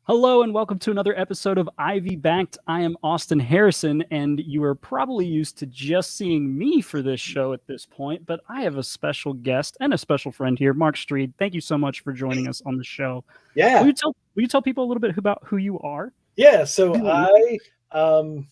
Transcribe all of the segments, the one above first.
Hello and welcome to another episode of Ivy Backed. I am Austin Harrison, and you are probably used to just seeing me for this show at this point, but I have a special guest and a special friend here, Mark Streed. Thank you so much for joining us on the show. Yeah. Will you tell people a little bit about who you are? Yeah. So I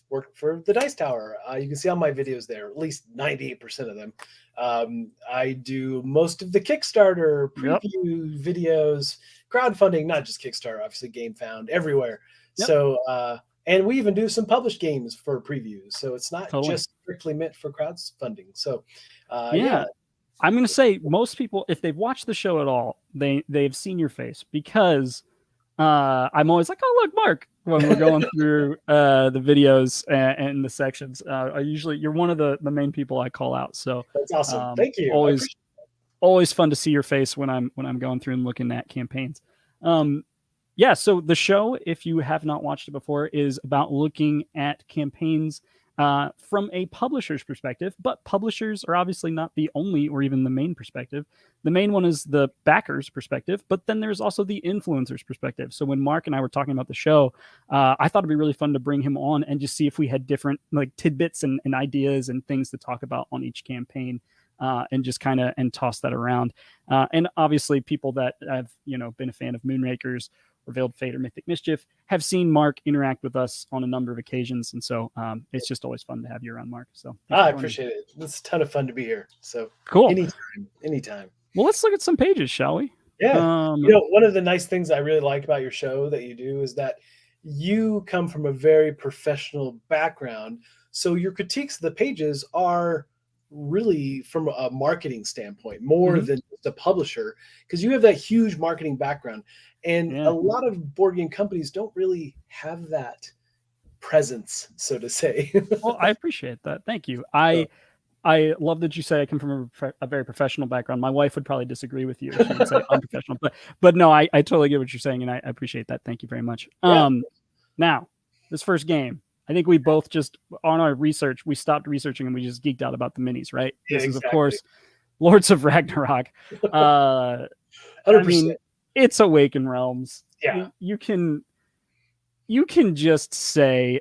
work for the Dice Tower. You can see all my videos there, at least 98% of them. I do most of the Kickstarter preview videos, crowdfunding, not just Kickstarter, obviously GameFound, everywhere. Yep. So, and we even do some published games for previews. So it's not just strictly meant for crowdfunding. So, yeah. I'm going to say most people, if they've watched the show at all, they've seen your face because I'm always like, oh, look, Mark, when we're going through the videos and the sections. You're one of the main people I call out. So that's awesome. Thank you. Always fun to see your face when I'm going through and looking at campaigns. So the show, if you have not watched it before, is about looking at campaigns from a publisher's perspective, but publishers are obviously not the only or even the main perspective. The main one is the backer's perspective, but then there's also the influencer's perspective. So when Mark and I were talking about the show, I thought it'd be really fun to bring him on and just see if we had different like tidbits and ideas and things to talk about on each campaign. And just kind of toss that around. And obviously people that have, been a fan of Moonrakers, Revealed Fate, or Mythic Mischief have seen Mark interact with us on a number of occasions. And so it's just always fun to have you around, Mark. So I appreciate it. It's a ton of fun to be here. So cool. Anytime. Well, let's look at some pages, shall we? Yeah. One of the nice things I really like about your show that you do is that you come from a very professional background. So your critiques of the pages are really from a marketing standpoint more than the publisher, because you have that huge marketing background, and a lot of board game companies don't really have that presence, so to say. Well, I appreciate that. Thank you. I love that you say I come from a very professional background. My wife would probably disagree with you. She would say unprofessional, but no, I totally get what you're saying, and I appreciate that. Thank you very much. Now, this first game, I think we both just, on our research, we stopped researching and we just geeked out about the minis, right? Yeah, this is, of course, Lords of Ragnarok. 100%. I mean, it's Awakened Realms. Yeah. You can just say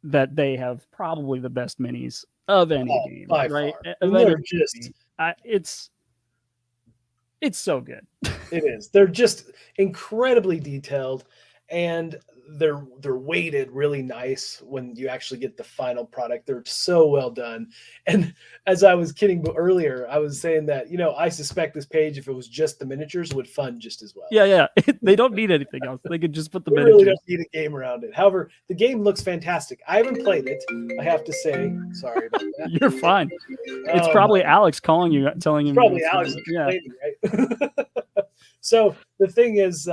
that they have probably the best minis of any game, right? It's so good. It is. They're just incredibly detailed, and they're weighted really nice when you actually get the final product. They're so well done. And as I was kidding earlier, I was saying that, I suspect this page, if it was just the miniatures, would fund just as well. Yeah. They don't need anything else. They could just put the miniatures. Really don't need a game around it. However, the game looks fantastic. I haven't played it, I have to say. Sorry about that. You're fine. It's probably Alex calling you, telling you. Probably Alex complaining, right? So the thing is,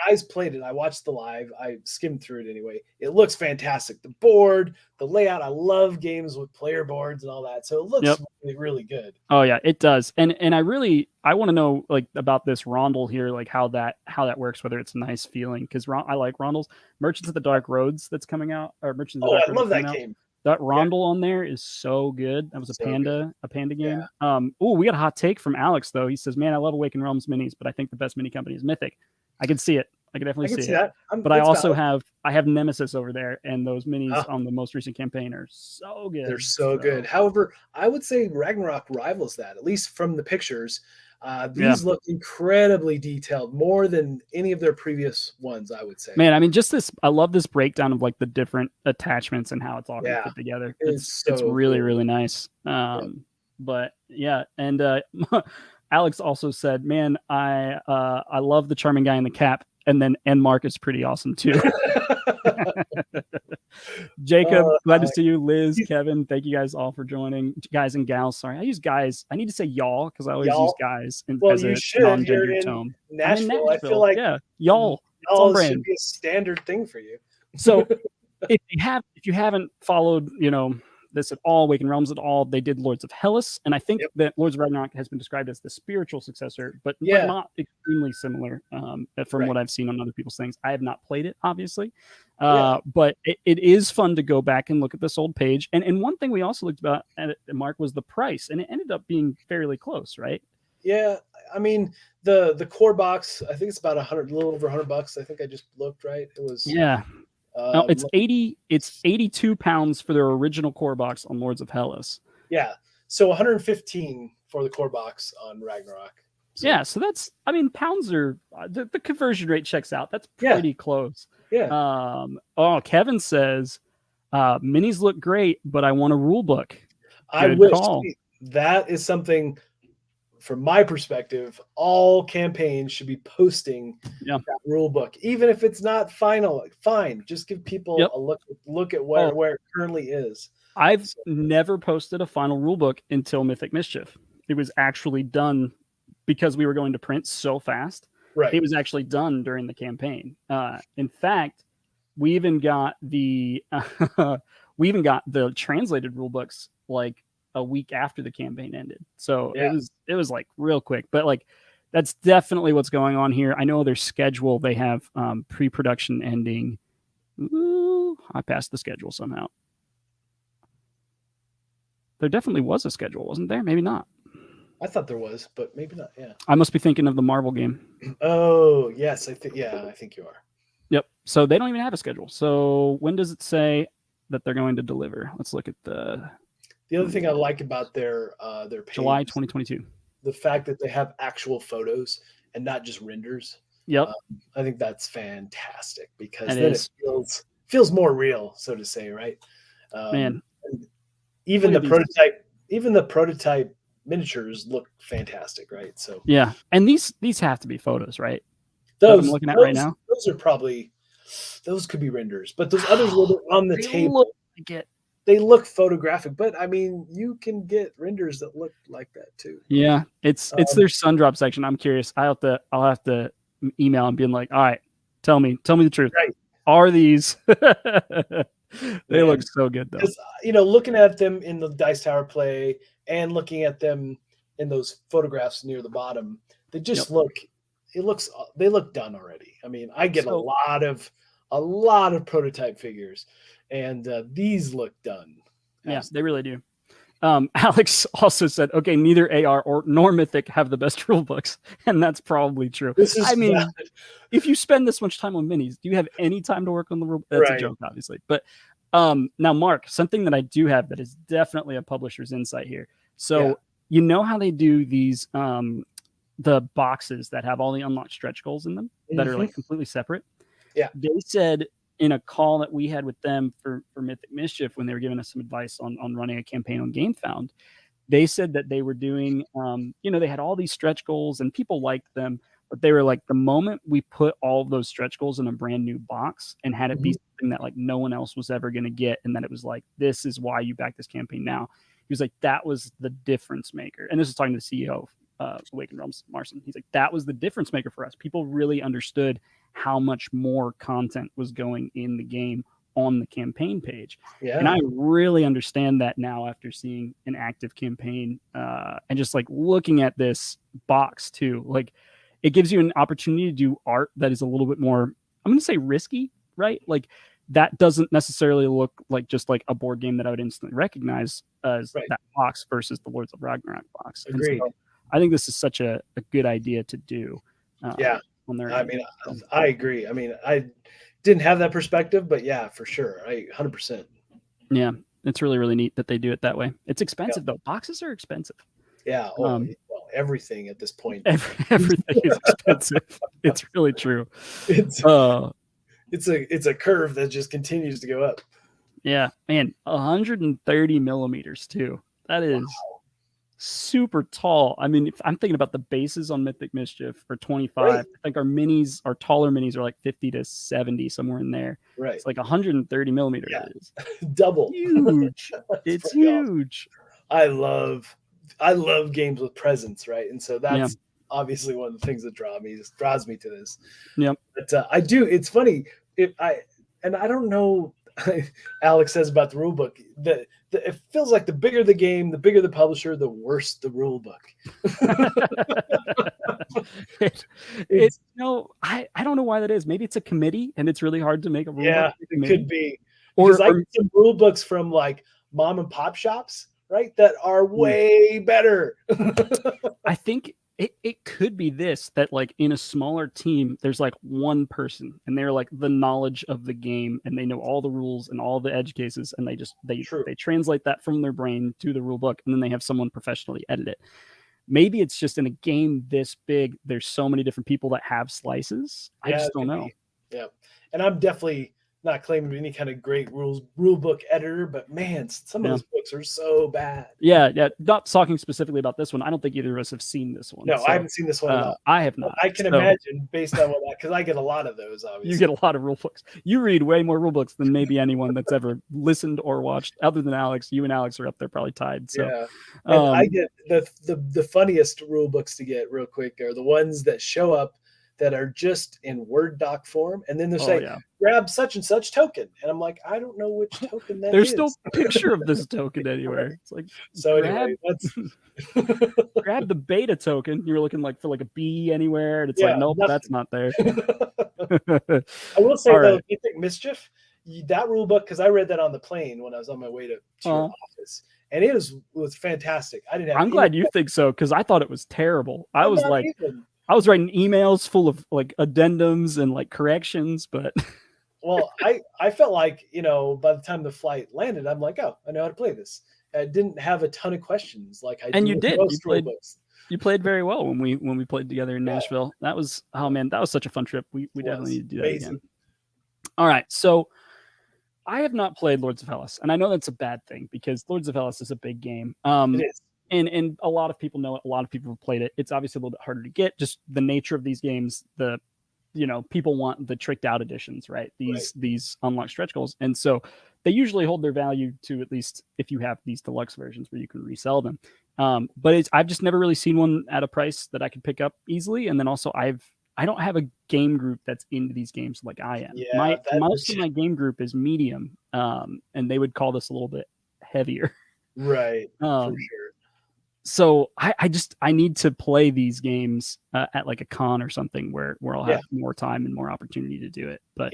guys played it. I watched the live. I skimmed through it anyway. It looks fantastic. The board, the layout. I love games with player boards and all that. So it looks really, really good. Oh yeah, it does. And I want to know like about this rondel here, like how that works. Whether it's a nice feeling, because I like rondels. Merchants of the Dark Roads that's coming out, or Merchants of the Dark Roads. I love that game. That rondel on there is so good. That was a panda game. Yeah. We got a hot take from Alex though. He says, "Man, I love Awakened Realms minis, but I think the best mini company is Mythic." I can see it. I can definitely see it. But I also have Nemesis over there, and those minis on the most recent campaign are so good. They're so good. However, I would say Ragnarok rivals that, at least from the pictures. These look incredibly detailed, more than any of their previous ones, I would say. Man, I mean, just this, I love this breakdown of like the different attachments and how it's all put together. It's really, really nice. But yeah, and Alex also said, man, I love the charming guy in the cap, and Mark is pretty awesome too. Jacob, glad to see you. Liz, Kevin, thank you guys all for joining. Guys and gals, sorry, I use guys. I need to say y'all because I always use guys as a non-gender tone. Nashville. I feel like y'all should be a standard thing for you. So if you haven't followed, this at all, Awakened Realms at all, they did Lords of Hellas, and I think that Lords of Ragnarok has been described as the spiritual successor, but not extremely similar from what I've seen on other people's things. I have not played it, obviously, but it is fun to go back and look at this old page. And one thing we also looked about at Mark was the price, and it ended up being fairly close, right? Yeah, I mean the core box, I think it's about 100, a little over $100. I think I just looked, right. It was Yeah. No, it's um, 80. It's 82 pounds for their original core box on Lords of Hellas. yeah, so 115 for the core box on Ragnarok. So Yeah, so that's, I mean, pounds are the conversion rate checks out. That's yeah, pretty close. yeah. Oh, Kevin says minis look great, but I want a rule book. I Good wish call. that is something from my perspective. All campaigns should be posting Yeah. that rule book, even if it's not final. Fine, just give people Yep. a look at Oh, where it currently is. I've So, never posted a final rule book until Mythic Mischief. It was actually done because we were going to print so fast. right. It was actually done during the campaign. In fact, we even got the translated rule books like a week after the campaign ended. So Yeah. it was like real quick. But like that's definitely what's going on here. I know their schedule, they have pre-production ending. Ooh, I passed the schedule somehow. There definitely was a schedule, wasn't there? Maybe not. I thought there was, but maybe not. Yeah. I must be thinking of the Marvel game. Oh, yes. I think you are. Yep. So they don't even have a schedule. So when does it say that they're going to deliver? Let's look at the other thing I like about their page, July 2022. The fact that they have actual photos and not just renders. Yep. I think that's fantastic because it then is. it feels more real, so to say, right? Man, even the prototype miniatures look fantastic, right? So yeah, and these have to be photos, right? those I'm looking at right now. Those could be renders, but those others were on the table. They look photographic, but I mean, you can get renders that look like that too. Yeah, it's their Sundrop section. I'm curious. I'll have to email and being like, all right, tell me the truth. Right. Are these? They look so good though. Looking at them in the Dice Tower play and looking at them in those photographs near the bottom, they just they look done already. I mean, I get a lot of prototype figures, and these look done. Yeah, they really do. Alex also said, okay, neither AR nor Mythic have the best rule books, and that's probably true. I mean, if you spend this much time on minis, do you have any time to work on the rule? That's a joke, obviously. But now, Mark, something that I do have that is definitely a publisher's insight here. So you know how they do these the boxes that have all the unlocked stretch goals in them that are like completely separate? Yeah. They said in a call that we had with them for Mythic Mischief when they were giving us some advice on running a campaign on GameFound, they said that they were doing, they had all these stretch goals and people liked them, but they were like, the moment we put all of those stretch goals in a brand new box and had it be something that like no one else was ever going to get, and that it was like, this is why you back this campaign now. He was like, that was the difference maker. And this is talking to the CEO of Awakened Realms, Marson. He's like, that was the difference maker for us. People really understood how much more content was going in the game on the campaign page. Yeah. And I really understand that now after seeing an active campaign and just like looking at this box too. Like it gives you an opportunity to do art that is a little bit more, I'm going to say risky, right? Like that doesn't necessarily look like just like a board game that I would instantly recognize as that box versus the Lords of Ragnarok box. Agreed. So I think this is such a good idea to do. On their end. Mean, I agree. I mean, I didn't have that perspective, but yeah, for sure. 100%. Yeah, it's really, really neat that they do it that way. It's expensive though. Boxes are expensive. Yeah. Well, everything at this point. Everything is expensive. It's really true. It's a curve that just continues to go up. Yeah, man, 130 millimeters too. That is super tall. I mean, if I'm thinking about the bases on Mythic Mischief are 25. I think our taller minis are like 50 to 70, somewhere in there. Right. It's like 130 millimeters. Yeah. Double. Huge. It's huge. Awesome. I love games with presence, right? And so that's obviously one of the things that draws me to this. Yep. But I do. It's funny. I don't know. Alex says about the rule book that it feels like the bigger the game, the bigger the publisher, the worse the rule book. I don't know why that is. Maybe it's a committee and it's really hard to make a rule book. Yeah, it could be. Because I get some rule books from like mom and pop shops, right, that are way better. I think it could be this, that like in a smaller team, there's like one person and they're like the knowledge of the game and they know all the rules and all the edge cases, and they translate that from their brain to the rule book, and then they have someone professionally edit it. Maybe it's just in a game this big, there's so many different people that have slices. I just don't know. Yeah. And I'm definitely not claiming any kind of great rule book editor, but man, some of those books are so bad. Yeah. Not talking specifically about this one. I don't think either of us have seen this one. No, so, I haven't seen this one at all. I have not. I can imagine based on what because I get a lot of those. Obviously, you get a lot of rule books. You read way more rule books than maybe anyone that's ever listened or watched, other than Alex. You and Alex are up there probably tied. So yeah, and I get the funniest rule books to get real quick are the ones that show up that are just in Word doc form, and then they say, grab such and such token. And I'm like, I don't know which token that There's is. There's no picture of this token anywhere. It's like, so anyway, grab the beta token. You're looking like for like a B anywhere, and it's like, nope, that's not there. I will say though, Mythic Mischief, that rule book, because I read that on the plane when I was on my way to your office, and it was fantastic. I'm glad you think so, because I thought it was terrible. I was like, I was writing emails full of like addendums and like corrections, but well, I felt like, by the time the flight landed, I'm like, oh, I know how to play this. I didn't have a ton of questions like I and do you did. Books. You played very well when we played together in Nashville. That was that was such a fun trip. We definitely need to do that again. All right, so I have not played Lords of Hellas, and I know that's a bad thing because Lords of Hellas is a big game. It is. And a lot of people know it. A lot of people have played it. It's obviously a little bit harder to get. Just the nature of these games. People want the tricked out editions, right? These unlock stretch goals, and so they usually hold their value to at least if you have these deluxe versions where you can resell them. But I've just never really seen one at a price that I could pick up easily. And then also I don't have a game group that's into these games like I am. Yeah, most of my game group is medium, and they would call this a little bit heavier. Right. For sure. So I need to play these games at like a con or something where I'll have more time and more opportunity to do it. But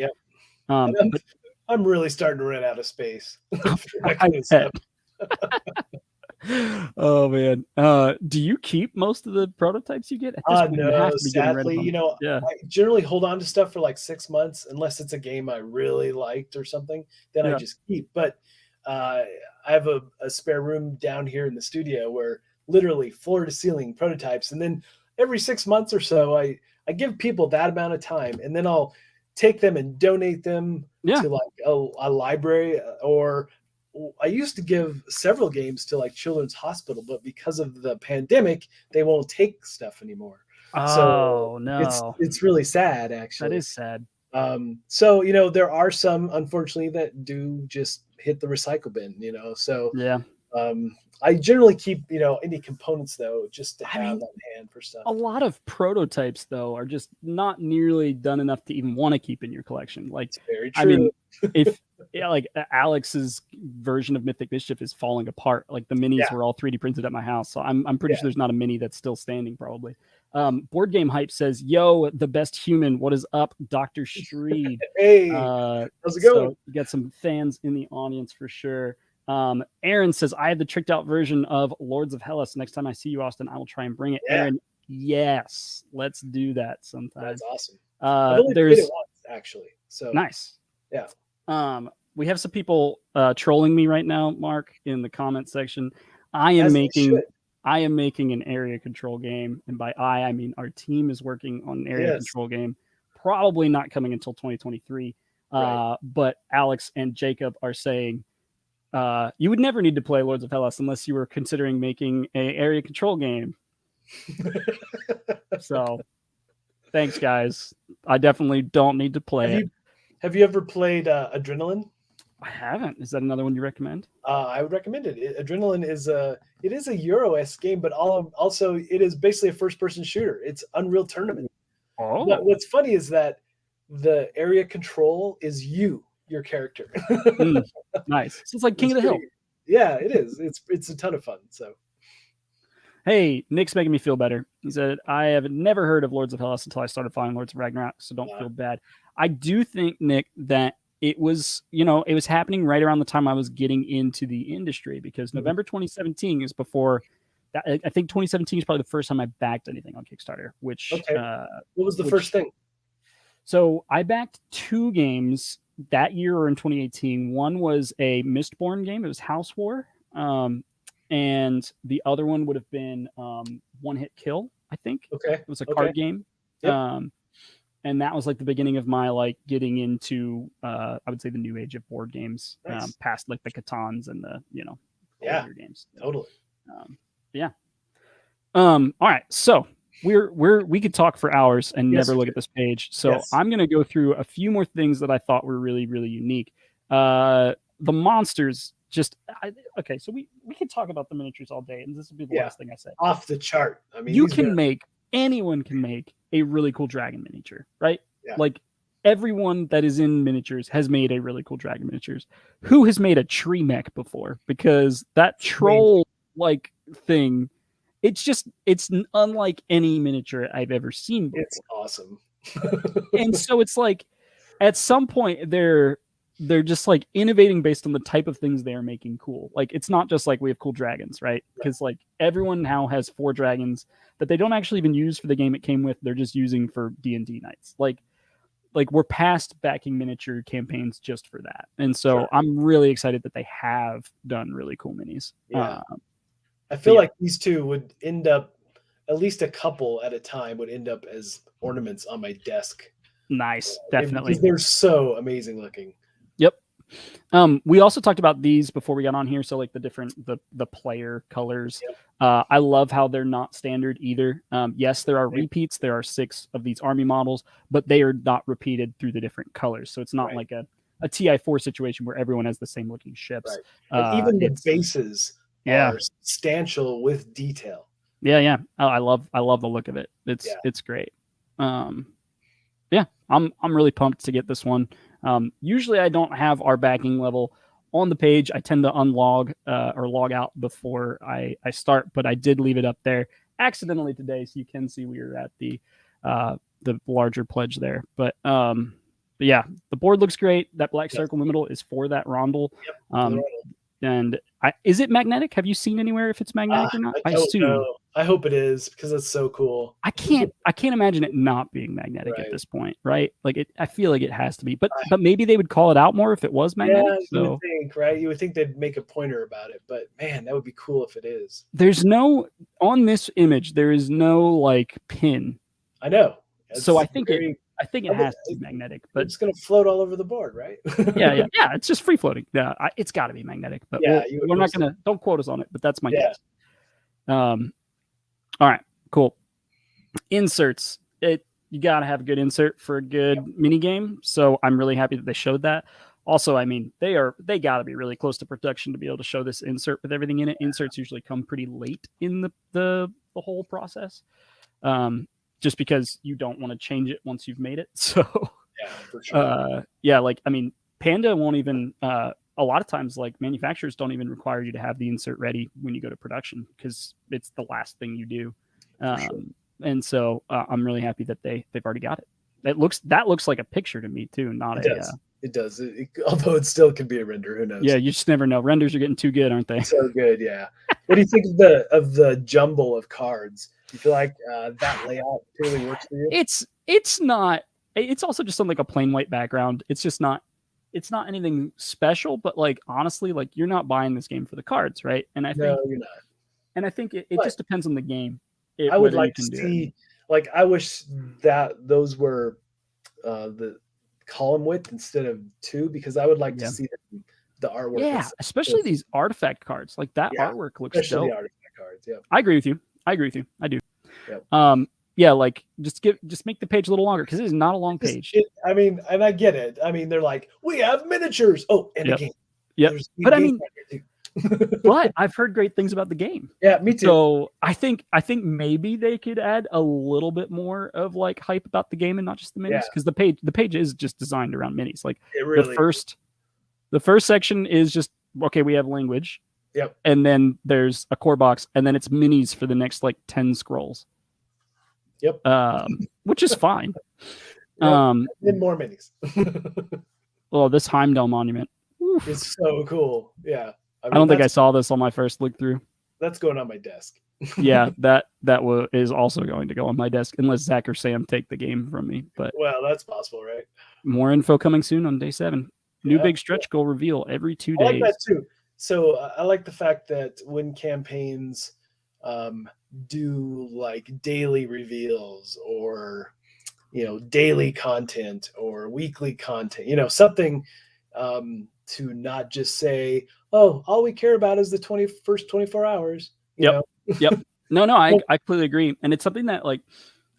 I'm really starting to run out of space. Oh man. Do you keep most of the prototypes you get? At this point, no, sadly, I generally hold on to stuff for like 6 months unless it's a game I really liked or something. Then I just keep. But I have a spare room down here in the studio where literally floor to ceiling prototypes, and then every 6 months or so I give people that amount of time, and then I'll take them and donate them to like a library, or I used to give several games to like Children's Hospital, but because of the pandemic they won't take stuff anymore. No, it's really sad, actually. That is sad. So there are some, unfortunately, that do just hit the recycle bin, so I generally keep, any components though, just to have on hand for stuff. A lot of prototypes though are just not nearly done enough to even want to keep in your collection. Like, it's very true. I mean, if like Alex's version of Mythic Mischief is falling apart. Like the minis were all 3D printed at my house, so I'm pretty sure there's not a mini that's still standing probably. Board Game Hype says, "Yo, the best human. What is up, Dr. Streed?" Hey, how's it going? So you got some fans in the audience for sure. Aaron says, I have the tricked out version of Lords of Hellas. Next time I see you, Austin, I will try and bring it. Aaron, yes, let's do that sometime. That's awesome. I've only played it once, actually. So nice. Yeah. We have some people trolling me right now, Mark, in the comment section. I am making an area control game, and by I mean our team is working on an area control game. Probably not coming until 2023. But Alex and Jacob are saying, you would never need to play Lords of Hellas unless you were considering making an area control game. So, thanks, guys. I definitely don't need to play it. Have you ever played Adrenaline? I haven't. Is that another one you recommend? I would recommend it. Adrenaline is a Euro-esque game, but also it is basically a first-person shooter. It's Unreal Tournament. Oh. But what's funny is that the area control is your character. Nice. So it's like King of the Hill. Yeah, it is. It's a ton of fun. So, hey, Nick's making me feel better. He said, I have never heard of Lords of Hellas until I started following Lords of Ragnarok, so don't feel bad. I do think, Nick, that it was happening right around the time I was getting into the industry, because November 2017 is before I think 2017 is probably the first time I backed anything on Kickstarter. Which Okay. What was the first thing? So I backed 2 games that year or in 2018. One was a Mistborn game. It was House War. And the other one would have been One Hit Kill, I think. Okay. It was a card game. Yep. And that was like the beginning of my like getting into I would say the new age of board games, Nice. past like the Catans and the older games. Totally. Yeah. All right. So we could talk for hours and never look at this page. So I'm gonna go through a few more things that I thought were really, really unique. The monsters okay, so we could talk about the miniatures all day, and this will be the last thing I say. Off the chart. I mean, anyone can make a really cool dragon miniature, right? Yeah. Like everyone that is in miniatures has made a really cool dragon miniatures. Who has made a tree mech before? Because that troll like thing, it's unlike any miniature I've ever seen before. It's awesome. And so it's like at some point they're just like innovating based on the type of things they are making cool. Like it's not just like we have cool dragons, right? Because like everyone now has 4 dragons that they don't actually even use for the game it came with. They're just using for D&D nights. Like we're past backing miniature campaigns just for that. And so I'm really excited that they have done really cool minis. Yeah. I feel like these 2 would end up, at least a couple at a time would end up as ornaments on my desk. Nice. Definitely. Because they're so amazing looking. Yep. We also talked about these before we got on here. So like the different, the player colors. Yep. I love how they're not standard either. Yes, there are repeats. There are 6 of these army models, but they are not repeated through the different colors. So it's not like a TI4 situation where everyone has the same looking ships. Right. Even the bases are substantial with detail. Yeah. I love the look of it. It's great. I'm really pumped to get this one. Usually I don't have our backing level on the page. I tend to unlog or log out before I start, but I did leave it up there accidentally today, so you can see we were at the larger pledge there. But yeah, the board looks great. That black circle in the middle is for that rondel. Yep. And is it magnetic? Have you seen anywhere if it's magnetic or not? I assume. Know. I hope it is because it's so cool. I can't imagine it not being magnetic at this point, right? Like I feel like it has to be, but maybe they would call it out more if it was magnetic. Yeah, you would think, right? You would think they'd make a pointer about it, but man, that would be cool if it is. There's no on this image. There is no like pin. I know. So I think it has to be magnetic, but it's going to float all over the board, right? yeah. It's just free floating. Yeah, it's got to be magnetic, but we're not going to. Don't quote us on it, but that's my guess. All right, cool. Inserts. You got to have a good insert for a good mini game. So I'm really happy that they showed that. Also, I mean, they got to be really close to production to be able to show this insert with everything in it. Inserts usually come pretty late in the whole process. Just because you don't want to change it once you've made it. So for sure. Like I mean, Panda won't even a lot of times like manufacturers don't even require you to have the insert ready when you go to production because it's the last thing you do. Sure. And so I'm really happy that they've already got it. That looks like a picture to me too, not it does. Although it still can be a render, who knows? Yeah, you just never know. Renders are getting too good, aren't they? So good, yeah. What do you think of the jumble of cards? Do you feel like that layout really works for you? It's not. It's also just on like a plain white background. It's just not. It's not anything special, but like honestly, like you're not buying this game for the cards, right? And I think you're not. And I think it just depends on the game. I would like to see, like, I wish that those were the column width instead of 2, because I would like to see the artwork. Yeah, especially these artifact cards. Like that artwork looks especially dope. The artifact cards. Yeah, I agree with you. I do. Yep. Yeah, like just make the page a little longer because it is not a long page. I mean, and I get it. I mean, they're like, we have miniatures. Oh, and a game. Yeah, but I mean, but I've heard great things about the game. Yeah, me too. So I think maybe they could add a little bit more of like hype about the game and not just the minis, because the page is just designed around minis. Like the first section is just okay. We have language. Yep. And then there's a core box, and then it's minis for the next like 10 scrolls. Yep. Which is fine. And more minis. Oh, this Heimdall monument. It's so cool. Yeah. I don't think I saw this on my first look through. That's going on my desk. Yeah, that is also going to go on my desk unless Zach or Sam take the game from me. But Well, that's possible, right? more info coming soon on day 7. New Yeah, big stretch goal reveal every 2 I like that days. too. So I like the fact that when campaigns um, do like daily reveals or daily content or weekly content, something to not just say, oh, all we care about is the first 24 hours. Yep. Yep. No, I Well, completely agree. And it's something that like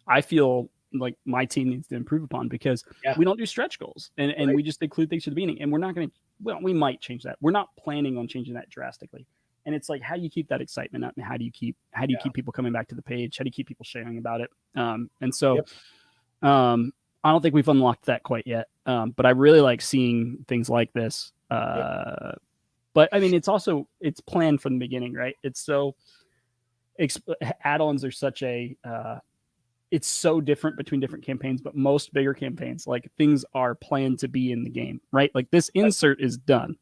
I feel like my team needs to improve upon because yeah, we don't do stretch goals and right, we just include things to the beginning. And we're not going to, well, we might change that. We're not planning on changing that drastically. And it's like, how do you keep that excitement up? And how do you keep yeah, people coming back to the page? How do you keep people sharing about it? And so, yep, I don't think we've unlocked that quite yet. But I really like seeing things like this. yep, But I mean, it's planned from the beginning, right? It's so add-ons are such a it's so different between different campaigns, but most bigger campaigns, like things are planned to be in the game, right? Like this insert is done.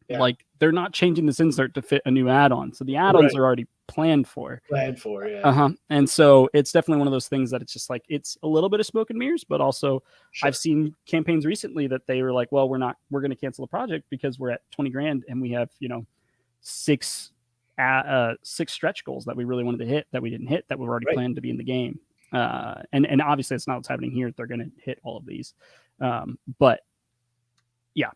yeah, Like they're not changing this insert to fit a new add-on. So the add-ons right. are already planned for. Planned for, yeah, Uh-huh. And so it's definitely one of those things that it's just like it's a little bit of smoke and mirrors, but also I've sure, seen campaigns recently that they were like, well, we're going to cancel the project because we're at 20 grand and we have, six stretch goals that we really wanted to hit that we didn't hit that were already right, planned to be in the game. And obviously it's not what's happening here. They're going to hit all of these. But yeah,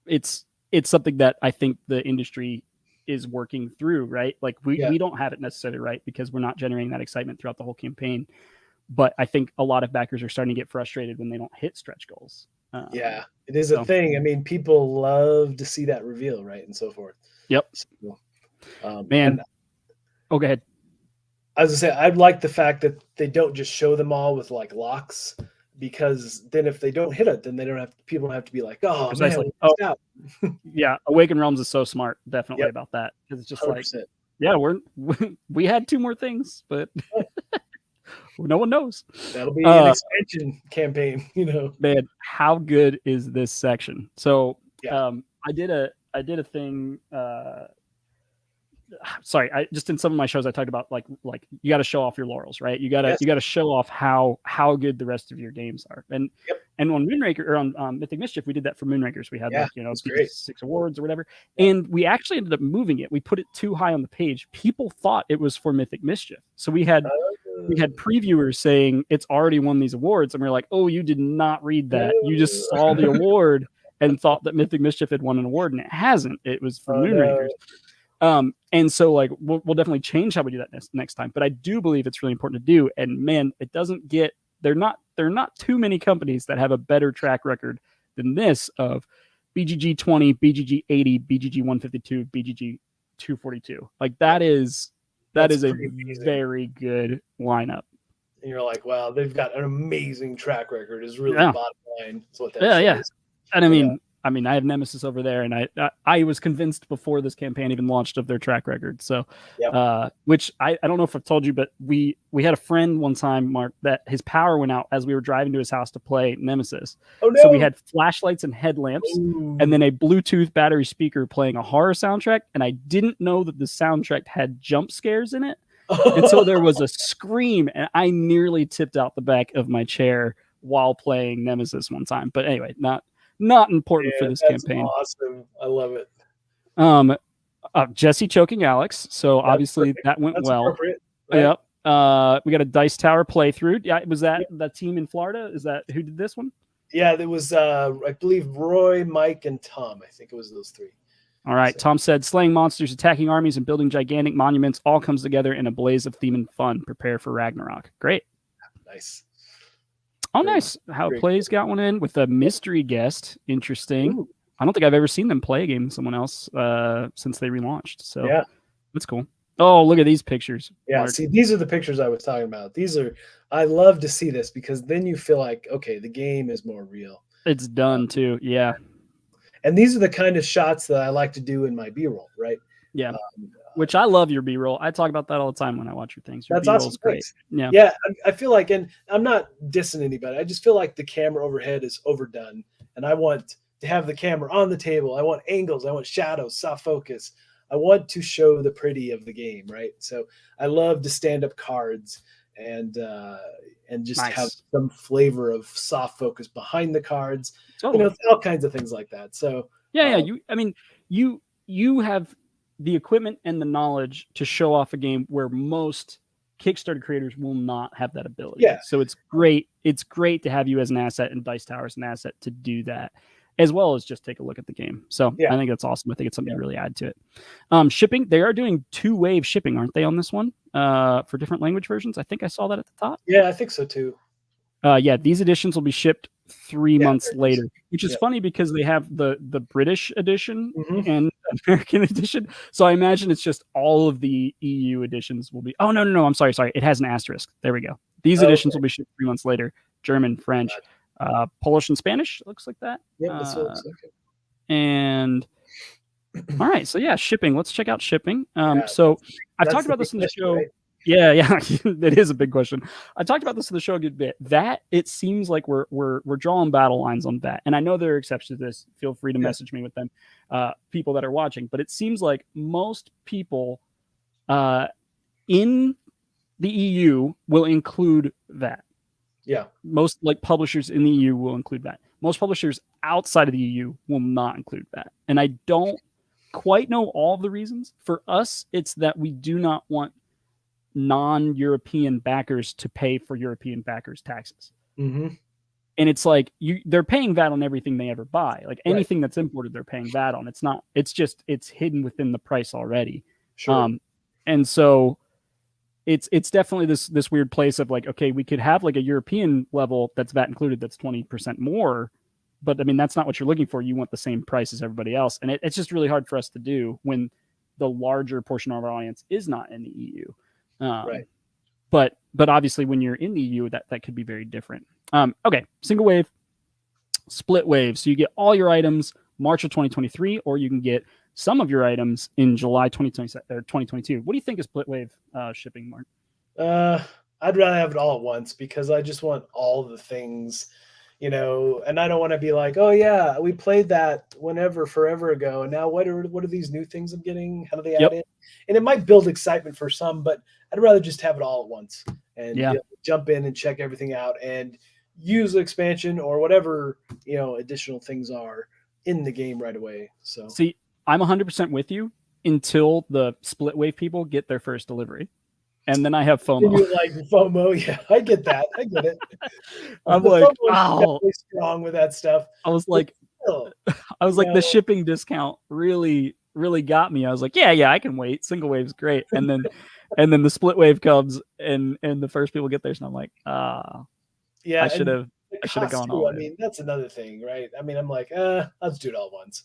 it's something that I think the industry is working through, right? Like yeah, we don't have it necessarily right because we're not generating that excitement throughout the whole campaign. But I think a lot of backers are starting to get frustrated when they don't hit stretch goals. yeah. It is a So thing. I mean, people love to see that reveal, right, and so forth. yep, So, man. and Oh, go ahead. as I say, I'd like the fact that they don't just show them all with like locks, because then if they don't hit it, then they don't have people don't have to be like, oh man, Precisely. we Oh, missed out. yeah. Awaken Realms is so smart, definitely Yep, about that because it's just like, 100%. yeah, we had 2 more things, but no one knows. That'll be an expansion campaign, Man, how good is this section? So, Yeah, I did a thing. Sorry, I just in some of my shows I talked about like you got to show off your laurels, right? You yes, gotta show off how good the rest of your games are. yep, And on Moonraker or on Mythic Mischief, we did that for Moonrakers. We had yeah, like that's these great. 6 awards or whatever, Yep. and we actually ended up moving it. We put it too high on the page. People thought it was for Mythic Mischief, so we had previewers saying it's already won these awards, and we are like, oh, you did not read that. You just saw the award and thought that Mythic Mischief had won an award, and it hasn't. It was for Oh Moonrakers. no, And so like we'll definitely change how we do that next time. But I do believe it's really important to do. And man, it doesn't get there are not too many companies that have a better track record than this of BGG 20, BGG 80, BGG 152, BGG 242. Like that is that's a pretty amazing. very good lineup. And you're like, wow, they've got an amazing track record. Is really the Yeah. bottom line. That's what that Yeah, shows. yeah. And But, I mean, I have Nemesis over there, and I was convinced before this campaign even launched of their track record. So, yep. which I don't know if I've told you, but we had a friend one time, Mark, that his power went out as we were driving to his house to play Nemesis. Oh So we no. had flashlights and headlamps, and Ooh. then a Bluetooth battery speaker playing a horror soundtrack. And I didn't know that the soundtrack had jump scares in it. And so there was a scream, and I nearly tipped out the back of my chair while playing Nemesis one time. But anyway, not important for Yeah, this that's campaign. awesome. I love it. Jesse choking Alex, so That's obviously perfect. that went That's well. appropriate. Right? Yep. We got a Dice Tower playthrough. Yeah, was that Yep. the team in Florida? Is that who did this one? Yeah, there was I believe Roy, Mike, and Tom. I think it was those 3. All right. So, Tom said, slaying monsters, attacking armies, and building gigantic monuments all comes together in a blaze of theme and fun. Prepare for Ragnarok. Great. nice. Oh, Great. nice. How Great. Plays got one in with a mystery guest. Interesting. Ooh. I don't think I've ever seen them play a game with someone else since they relaunched. So Yeah. that's cool. Oh, look at these pictures. Yeah, Mark. see, these are the pictures I was talking about. I love to see this because then you feel like, okay, the game is more real. It's done too. Yeah. And these are the kind of shots that I like to do in my B-roll, right? Yeah. Which I love your B-roll. I talk about that all the time when I watch your things. Your That's B-roll's awesome. great. Thanks. Yeah. Yeah, I feel like, and I'm not dissing anybody. I just feel like the camera overhead is overdone, and I want to have the camera on the table. I want angles. I want shadows, soft focus. I want to show the pretty of the game, right? So I love to stand up cards and just have Nice. some flavor of soft focus behind the cards, Totally. all kinds of things like that. So Yeah. You have the equipment and the knowledge to show off a game where most Kickstarter creators will not have that ability. yeah, So it's great. It's great to have you as an asset and Dice Tower as an asset to do that, as well as just take a look at the game. So yeah, I think that's awesome. I think it's something to really add to it. Shipping, they are doing 2-wave shipping, aren't they, on this one? For different language versions. I think I saw that at the top. yeah, I think so too. Yeah, these editions will be shipped 3 months later, which is Yep. funny because they have the British edition Mhm. and American edition. So I imagine it's just all of the EU editions will be. Oh no! I'm sorry. It has an asterisk. There we go. These editions will be shipped 3 months later. German, French, Polish, and Spanish. It looks like that. Yep, that's what it looks like. And all right, so yeah, shipping. Let's check out shipping. Yeah, So I've that's talked the about this in the question, show. right? Yeah, that is a big question. I talked about this in the show a good bit. That it seems like we're drawing battle lines on that, and I know there are exceptions to this. Feel free to message me with them, people that are watching. But it seems like most people in the EU will include that. Yeah, Most like publishers in the EU will include that. Most publishers outside of the EU will not include that, and I don't quite know all of the reasons. For us, it's that we do not want non-European backers to pay for European backers taxes. Mm-hmm. And it's like they're paying VAT on everything they ever buy. Like anything that's imported, they're paying VAT on. It's hidden within the price already. Sure. And so it's definitely this weird place of like, okay, we could have like a European level that's VAT included that's 20% more, but I mean that's not what you're looking for. You want the same price as everybody else, and it's just really hard for us to do when the larger portion of our audience is not in the EU. But obviously when you're in the EU, that could be very different. Okay, single wave, split wave. So you get all your items March of 2023, or you can get some of your items in July 2022. What do you think of split wave shipping, Mark? I'd rather have it all at once because I just want all the things, and I don't want to be like, oh yeah, we played that forever ago, and now what are these new things I'm getting? How do they add in? And it might build excitement for some, but I'd rather just have it all at once and be able to jump in and check everything out and use the expansion or whatever additional things are in the game right away. So see, I'm 100% with you until the split wave people get their first delivery. And then I have FOMO. You're like FOMO, yeah, I get that. I get it. I'm like, wow, strong with that stuff. I was like, the shipping discount really, really got me. I was like, yeah, I can wait. Single wave's great. And then the split wave comes and the first people get there, and I'm like, yeah, I should have gone all in. I mean, that's another thing, right? I mean, I'm like, let's do it all once.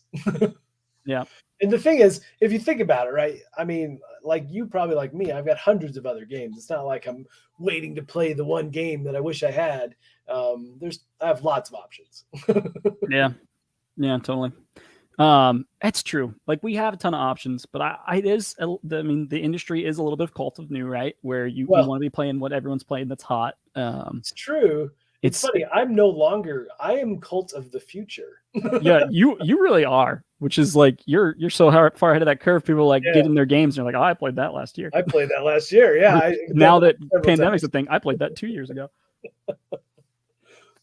Yeah. And the thing is, if you think about it, right? I mean, like you probably like me, I've got hundreds of other games. It's not like I'm waiting to play the one game that I wish I had. I have lots of options. Yeah, totally. It's true. Like we have a ton of options, but the industry is a little bit of cult of new, right? Where you want to be playing what everyone's playing that's hot. It's true. It's funny. I am cult of the future. Yeah, you really are, which is like you're so far ahead of that curve. People like get in their games and they're like, oh, I played that last year. I played that last year. Yeah. Now that pandemic's a thing, I played that 2 years ago.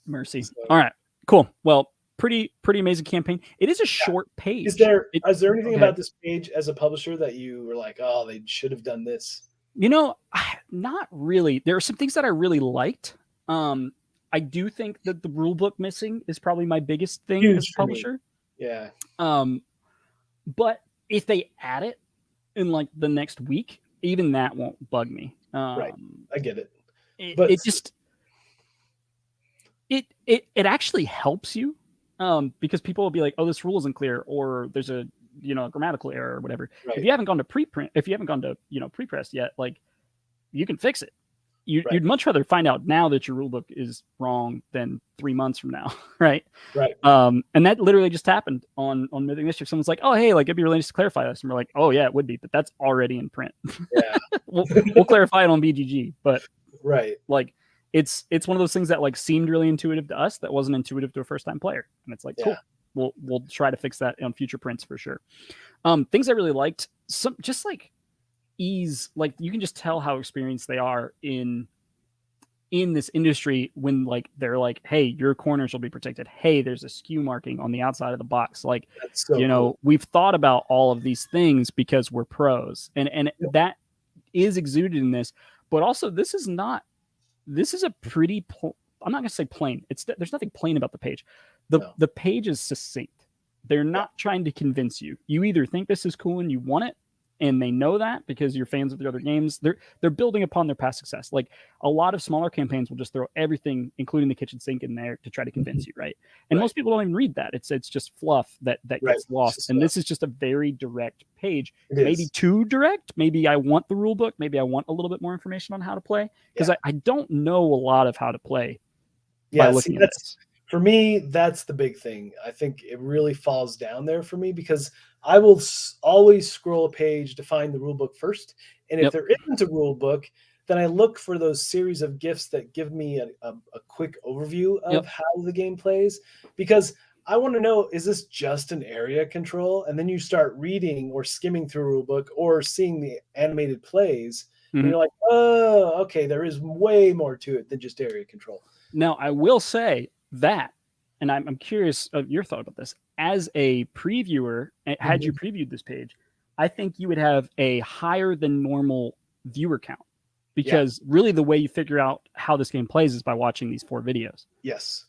Mercy. All right, cool. Well, pretty amazing campaign. It is a short page. Is there anything about this page as a publisher that you were like, oh, they should have done this? Not really. There are some things that I really liked. I do think that the rule book missing is probably my biggest thing as a publisher. Yeah. But if they add it in like the next week, even that won't bug me. Right. I get it. But it actually helps you because people will be like, oh, this rule isn't clear, or there's a grammatical error or whatever. Right. If you haven't gone to preprint, if you haven't gone to prepress yet, like you can fix it. You'd much rather find out now that your rulebook is wrong than 3 months from now, right? Right. And that literally just happened on Mythic Mischief. Someone's like, "Oh, hey, like it'd be really nice to clarify this," and we're like, "Oh yeah, it would be, but that's already in print." Yeah. we'll clarify it on BGG, but like it's one of those things that like seemed really intuitive to us that wasn't intuitive to a first time player, and it's like, cool. We'll try to fix that on future prints for sure. Things I really liked, some just like ease, like you can just tell how experienced they are in this industry when like they're like, hey, your corners will be protected. Hey, there's a skew marking on the outside of the box. Like, That's so cool. we've thought about all of these things because we're pros, and that is exuded in this. But also, this is a pretty. I'm not gonna say plain. There's nothing plain about the page. The page is succinct. They're not trying to convince you. You either think this is cool and you want it, and they know that because you're fans of the other games. They're building upon their past success. Like a lot of smaller campaigns will just throw everything, including the kitchen sink, in there to try to convince you, right? And most people don't even read that. It's just fluff that gets lost. And this is just a very direct page. Maybe too direct. Maybe I want the rule book. Maybe I want a little bit more information on how to play, because I don't know a lot of how to play by looking at this. For me, that's the big thing. I think it really falls down there for me, because I will always scroll a page to find the rule book first. And if there isn't a rule book, then I look for those series of GIFs that give me a quick overview of how the game plays, because I want to know, is this just an area control? And then you start reading or skimming through a rule book or seeing the animated plays. And you're like, oh, okay, there is way more to it than just area control. Now, I will say that, and I'm curious of your thought about this. As a previewer, had you previewed this page, I think you would have a higher than normal viewer count, because really the way you figure out how this game plays is by watching these 4 videos. Yes.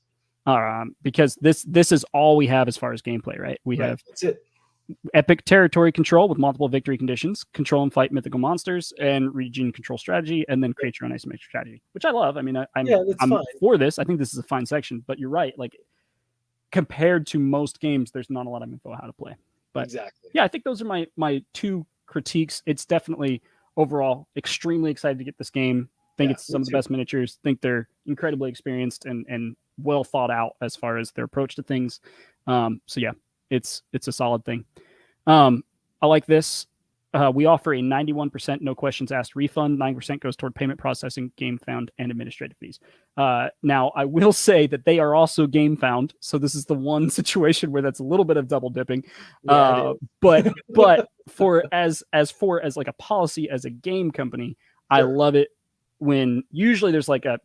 Because this is all we have as far as gameplay, right? We have that's it. Epic territory control with multiple victory conditions, control and fight mythical monsters, and region control strategy, and then create your own isometric strategy, which I love. I mean, I'm for this. I think this is a fine section, but you're right. Like, compared to most games, there's not a lot of info how to play. But yeah, I think those are my 2 critiques. It's definitely overall extremely excited to get this game. Think it's some of the best miniatures. Think they're incredibly experienced and well thought out as far as their approach to things. So yeah, it's a solid thing. I like this. We offer a 91% no questions asked refund. 9% goes toward payment processing, game found, and administrative fees. Now, I will say that they are also game found, so this is the one situation where that's a little bit of double dipping. But for as like a policy as a game company, I love it when usually there's like a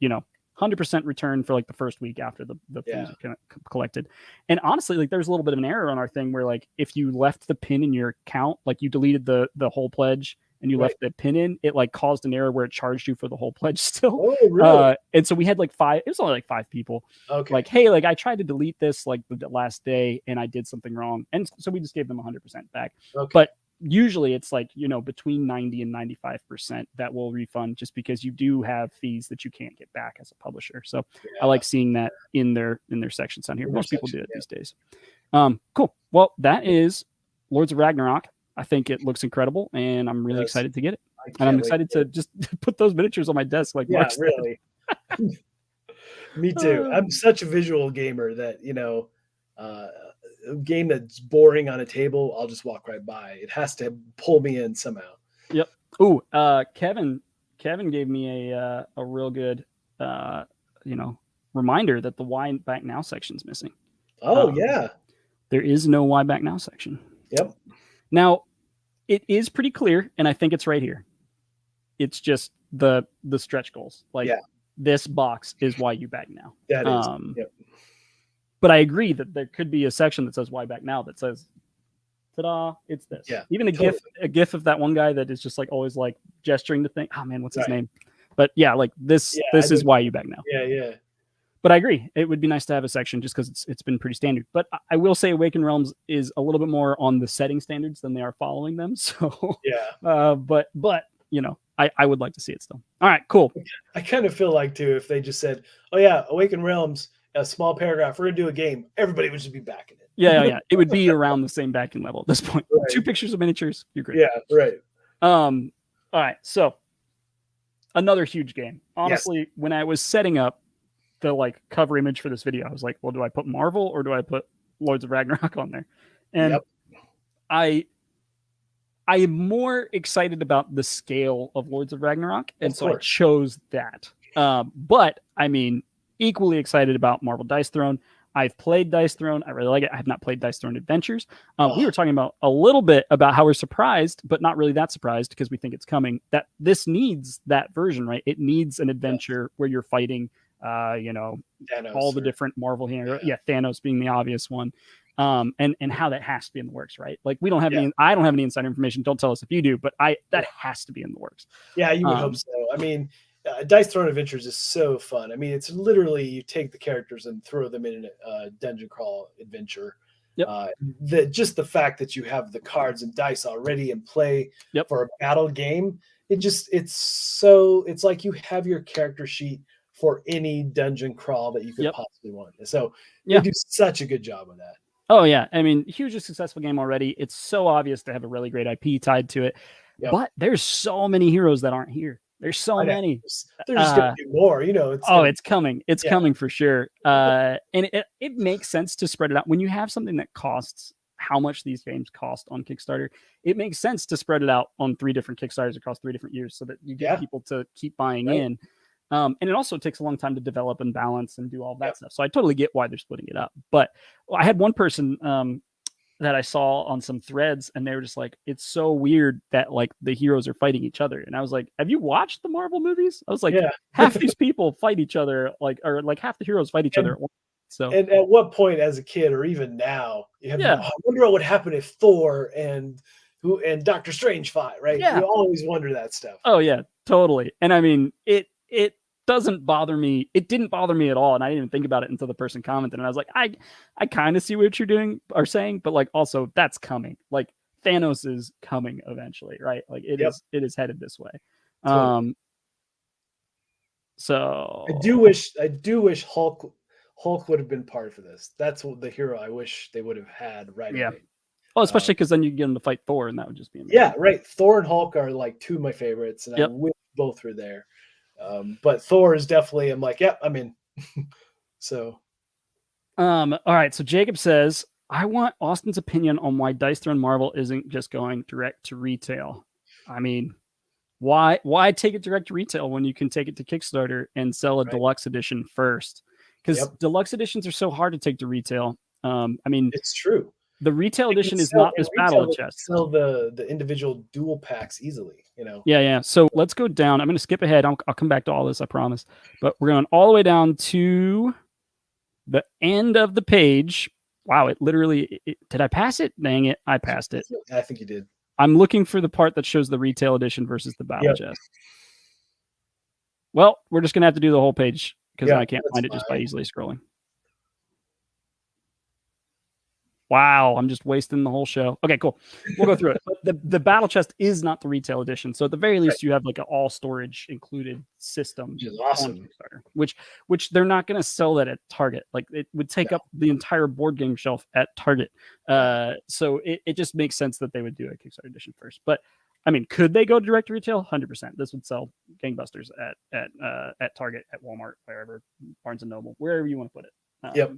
100% return for like the first week after the fees are kind of collected. And honestly, like there's a little bit of an error on our thing where like if you left the pin in your account, like you deleted the whole pledge and you left the pin in, it like caused an error where it charged you for the whole pledge still. Oh, really? And so we had like 5, it was only like 5 people. Okay. Like, hey, like I tried to delete this like the last day and I did something wrong. And so we just gave them 100% back. Okay. But usually it's like, between 90 and 95% that will refund, just because you do have fees that you can't get back as a publisher. So I like seeing that in their sections on here. Most people do it these days. Cool. Well, that is Lords of Ragnarok. I think it looks incredible, and I'm really excited to get it. And I'm excited to just put those miniatures on my desk. Like, yeah, really. Me too. I'm such a visual gamer that, a game that's boring on a table, I'll just walk right by. It has to pull me in somehow. Yep. Ooh, Kevin gave me a real good, reminder that the Why Back Now section's missing. Oh, yeah. There is no Why Back Now section. Yep. Now, it is pretty clear, and I think it's right here. It's just the stretch goals. Like, this box is why you back now. That is. Yep. But I agree that there could be a section that says why back now that says, ta-da, it's this. Yeah, even a gif of that one guy that is just like always like gesturing to think, oh man, what's his name? But yeah, like this is why you back now. Yeah. But I agree. It would be nice to have a section just because it's been pretty standard. But I will say Awakened Realms is a little bit more on the setting standards than they are following them. So but I would like to see it still. All right, cool. I kind of feel like too, if they just said, oh yeah, Awakened Realms, a small paragraph, we're gonna do a game, everybody would just be backing it. Yeah. It would be around the same backing level at this point. Right. 2 pictures of miniatures, you're great. Yeah, right. All right, so another huge game. Honestly, when I was setting up the like cover image for this video, I was like, well, do I put Marvel or do I put Lords of Ragnarok on there? And I am more excited about the scale of Lords of Ragnarok, and so I chose that. But I mean, equally excited about Marvel Dice Throne. I've played Dice Throne. I really like it. I have not played Dice Throne Adventures. We Oh. were talking about a little bit about how we're surprised, but not really that surprised because we think it's coming. That this needs that version, right? It needs an adventure where you're fighting, Thanos all the or- different Marvel heroes. Yeah, Thanos being the obvious one. And how that has to be in the works, right? Like we don't have any. I don't have any inside information. Don't tell us if you do, but that has to be in the works. Yeah, you would hope so. I mean, Dice Throne Adventures is so fun. I mean, it's literally you take the characters and throw them in a dungeon crawl adventure. Yep. Just the fact that you have the cards and dice already in play for a battle game, it's like you have your character sheet for any dungeon crawl that you could possibly want. So they do such a good job of that. Oh yeah, I mean, hugely successful game already. It's so obvious to have a really great IP tied to it, but there's so many heroes that aren't here. There's so many. There's just gonna be more, It's coming. It's coming for sure. And it makes sense to spread it out when you have something that costs how much these games cost on Kickstarter. It makes sense to spread it out on 3 different Kickstarters across 3 different years so that you get people to keep buying in. And it also takes a long time to develop and balance and do all that stuff. So I totally get why they're splitting it up. But I had one person that I saw on some threads, and they were just like, it's so weird that like the heroes are fighting each other. And I was like, have you watched the Marvel movies? I was like, half these people fight each other, or half the heroes fight each other at once. So, and at what point as a kid or even now, you have I wonder what would happen if Thor and Doctor Strange fought, right? You always wonder that stuff. Oh yeah, totally. And I mean, it doesn't bother me. It didn't bother me at all. And I didn't even think about it until the person commented. And I was like, I kind of see what you're doing or saying, but like also that's coming. Like Thanos is coming eventually, right? Like it is headed this way. Totally. So I do wish Hulk would have been part of this. That's the hero I wish they would have had right away. Oh, especially because then you get him to fight Thor, and that would just be amazing. Yeah, right. Thor and Hulk are like 2 of my favorites, and I wish both were there. But Thor is definitely, I'm like, I'm in. So, all right. So Jacob says, I want Austin's opinion on why Dice Throne Marvel isn't just going direct to retail. I mean, why take it direct to retail when you can take it to Kickstarter and sell a deluxe edition first? Because deluxe editions are so hard to take to retail. I mean, it's true. The retail edition is not this battle chest. Sell the individual dual packs easily, Yeah. So let's go down. I'm going to skip ahead. I'll come back to all this, I promise. But we're going all the way down to the end of the page. Wow, it literally... did I pass it? Dang it, I passed it. I think you did. I'm looking for the part that shows the retail edition versus the battle chest. Well, we're just going to have to do the whole page because I can't find it just by easily scrolling. Wow, I'm just wasting the whole show. Okay, cool. We'll go through it. But the battle chest is not the retail edition, so at the very least, you have like an all storage included system, which is awesome. On Kickstarter, which they're not going to sell that at Target. Like it would take up the entire board game shelf at Target. So it just makes sense that they would do a Kickstarter edition first. But I mean, could they go direct to retail? 100%. This would sell gangbusters at Target, at Walmart, wherever, Barnes and Noble, wherever you want to put it.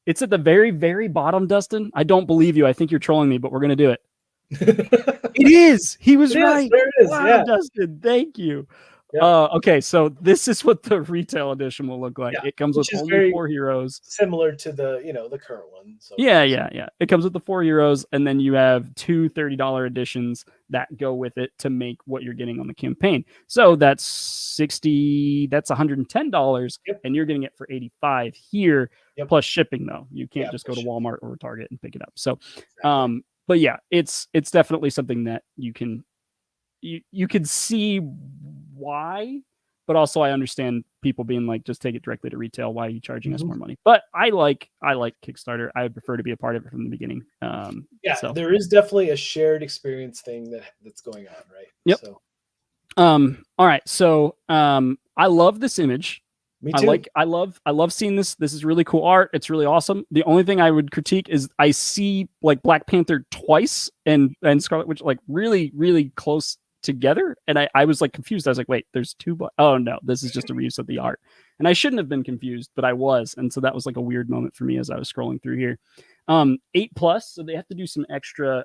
It's at the very, very bottom, Dustin. I don't believe you. I think you're trolling me, but we're going to do it. It is. He was right. There it is. Wow, Dustin. Thank you. Okay, so this is what the retail edition will look like. It comes with only 4 heroes. Similar to the current one. So. Yeah. It comes with the 4 heroes, and then you have 2 $30 editions that go with it to make what you're getting on the campaign. So that's $110, and you're getting it for $85 here, plus shipping though. You can't just go to Walmart or Target and pick it up. So but yeah, it's definitely something that you can see why, but also I understand people being like, just take it directly to retail. Why are you charging us more money? But I like Kickstarter. I would prefer to be a part of it from the beginning. So there is definitely a shared experience thing that's going on, right? Yep. So. All right. So I love this image. Me too. I love seeing this. This is really cool art. It's really awesome. The only thing I would critique is I see like Black Panther twice and Scarlet Witch like really, really close together. And I was like confused. I was like, wait, there's 2. Oh no, this is just a reuse of the art. And I shouldn't have been confused, but I was. And so that was like a weird moment for me as I was scrolling through here. 8+, so they have to do some extra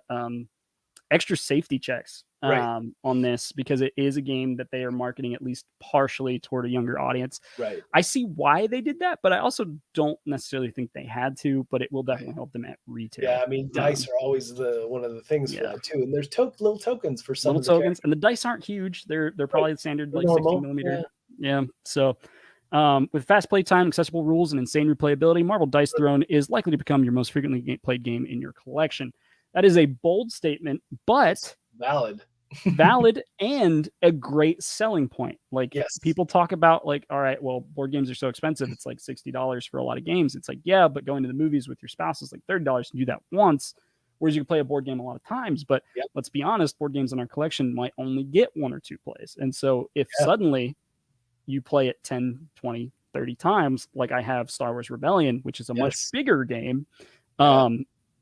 safety checks Right. on this, because it is a game that they are marketing at least partially toward a younger audience. Right. I see why they did that, but I also don't necessarily think they had to, but it will Right. definitely help them at Yeah, retail. I mean, dice are always one of the things for Yeah. that too, and there's little tokens for some Little of the tokens, characters. and the dice aren't huge. They're Right. probably the standard They're like 16 normal. Yeah. millimeter. Yeah. So with fast playtime, accessible rules, and insane replayability, Marvel Dice Throne is likely to become your most frequently played game in your collection. That is a bold statement, but Valid. valid and a great selling point. Like Yes. people talk about like, all right, well, board games are so expensive. It's like $60 for a lot of games. It's like, yeah, but going to the movies with your spouse is like $30 to do that once. Whereas you can play a board game a lot of times. But Yep. let's be honest, board games in our collection might only get 1 or 2 plays. And so if Yeah. suddenly you play it 10, 20, 30 times, like I have Star Wars Rebellion, which is a much Yes. bigger game, Yeah.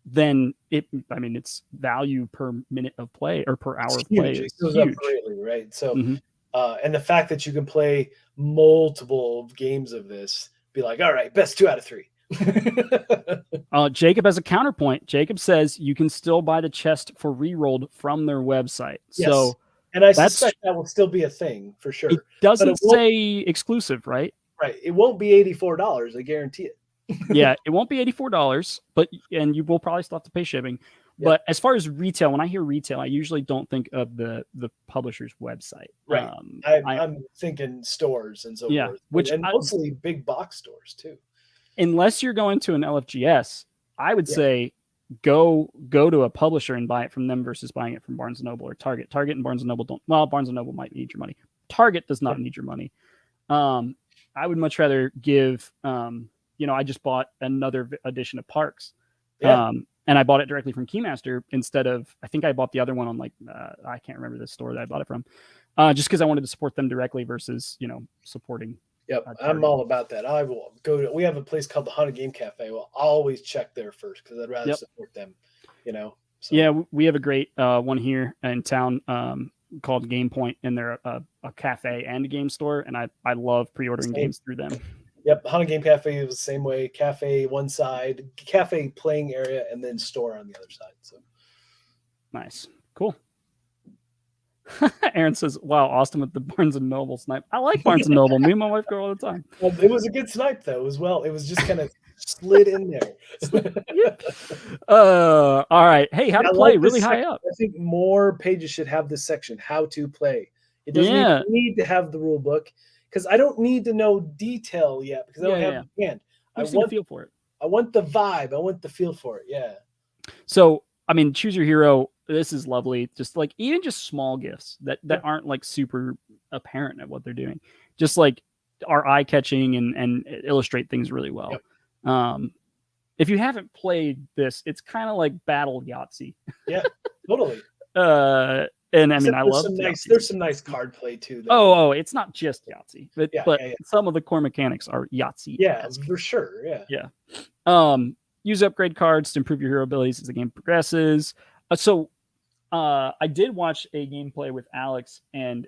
then its value per minute of play or per hour It's of play huge. It is goes up huge. greatly, right? So, Mhm. and the fact that you can play multiple games of this, be like, all right, best 2 out of 3. Jacob has a counterpoint. Jacob says you can still buy the chest for rerolled from their website. Yes. So And I that's suspect that will still be a thing for sure. it But doesn't it won't, say exclusive, right? right. It won't be $84. I guarantee it. Yeah, it won't be $84, and you will probably still have to pay shipping. Yep. But as far as retail, when I hear retail, I usually don't think of the publisher's website. Right. I'm thinking stores and so Yeah, forth. which and mostly big box stores too. Unless you're going to an LFGS, I would say go to a publisher and buy it from them versus buying it from Barnes and Noble or Target. Target and Barnes and Noble don't. Well, Barnes and Noble might need your money. Target does not need your money. I would much rather give. I just bought another edition of Parks. Yeah. And I bought it directly from Keymaster instead of, I think I bought the other one on like, I can't remember the store that I bought it from, just because I wanted to support them directly versus, supporting. Yep. I'm all about that. I will we have a place called the Haunted Game Cafe. Well, I'll always check there first because I'd rather support them, So. Yeah, we have a great one here in town called Game Point, and they're a cafe and a game store, and I love pre-ordering games through them. Yep, Haunted Game Cafe is the same way. Cafe one side, cafe playing area, and then store on the other side. So nice, cool. Aaron says, "Wow, Austin with the Barnes and Noble snipe." I like Barnes and Noble. Me and my wife go all the time. Well, it was a good snipe though, as well. It was just kind of slid in there. Yep. All right. Hey, how to play really high up. I think more pages should have this section: how to play. It doesn't even need to have the rule book. Because I don't need to know detail yet because I don't have the hand. I want the feel for it. I want the vibe. I want the feel for it. Yeah. So, I mean, choose your hero. This is lovely. Just like even just small gifts that aren't like super apparent at what they're doing. Just like are eye catching and illustrate things really well. Yep. If you haven't played this, it's kind of like Battle Yahtzee. Yeah, totally. And I mean, I love there's some nice card play too. Oh, it's not just Yahtzee, but some of the core mechanics are Yahtzee. Yeah, for sure. Yeah. Use upgrade cards to improve your hero abilities as the game progresses. I did watch a gameplay with Alex, and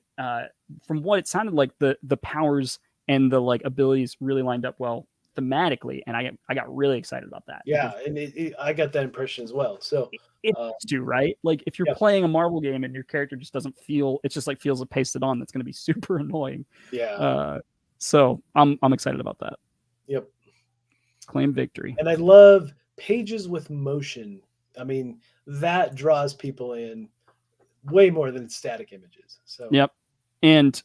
from what it sounded like, the powers and the like abilities really lined up well thematically, and I got really excited about that. Yeah, and I got that impression as well. So it needs to, right? Like if you're playing a Marvel game and your character just doesn't feel, it's just like feels pasted on, that's going to be super annoying. Yeah. So I'm excited about that. Yep. Claim victory. And I love pages with motion. I mean, that draws people in way more than static images. So yep. And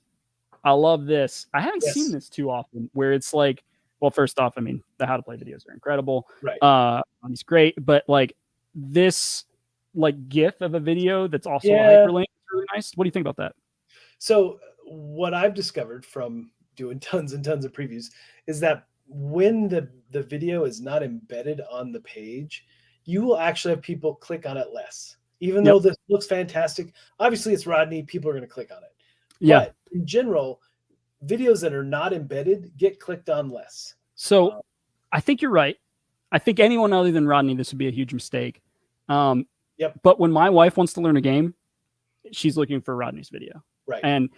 I love this. I haven't seen this too often where it's like, well, first off, I mean, the how to play videos are incredible. Right. He's great, but like this like GIF of a video that's also a hyperlink is really nice. What do you think about that? So what I've discovered from doing tons and tons of previews is that when the video is not embedded on the page, you will actually have people click on it less. Even though this looks fantastic, obviously it's Rodney, people are going to click on it. Yeah. But in general, videos that are not embedded get clicked on less. So I think you're right. I think anyone other than Rodney, this would be a huge mistake. But when my wife wants to learn a game, she's looking for Rodney's video. Right.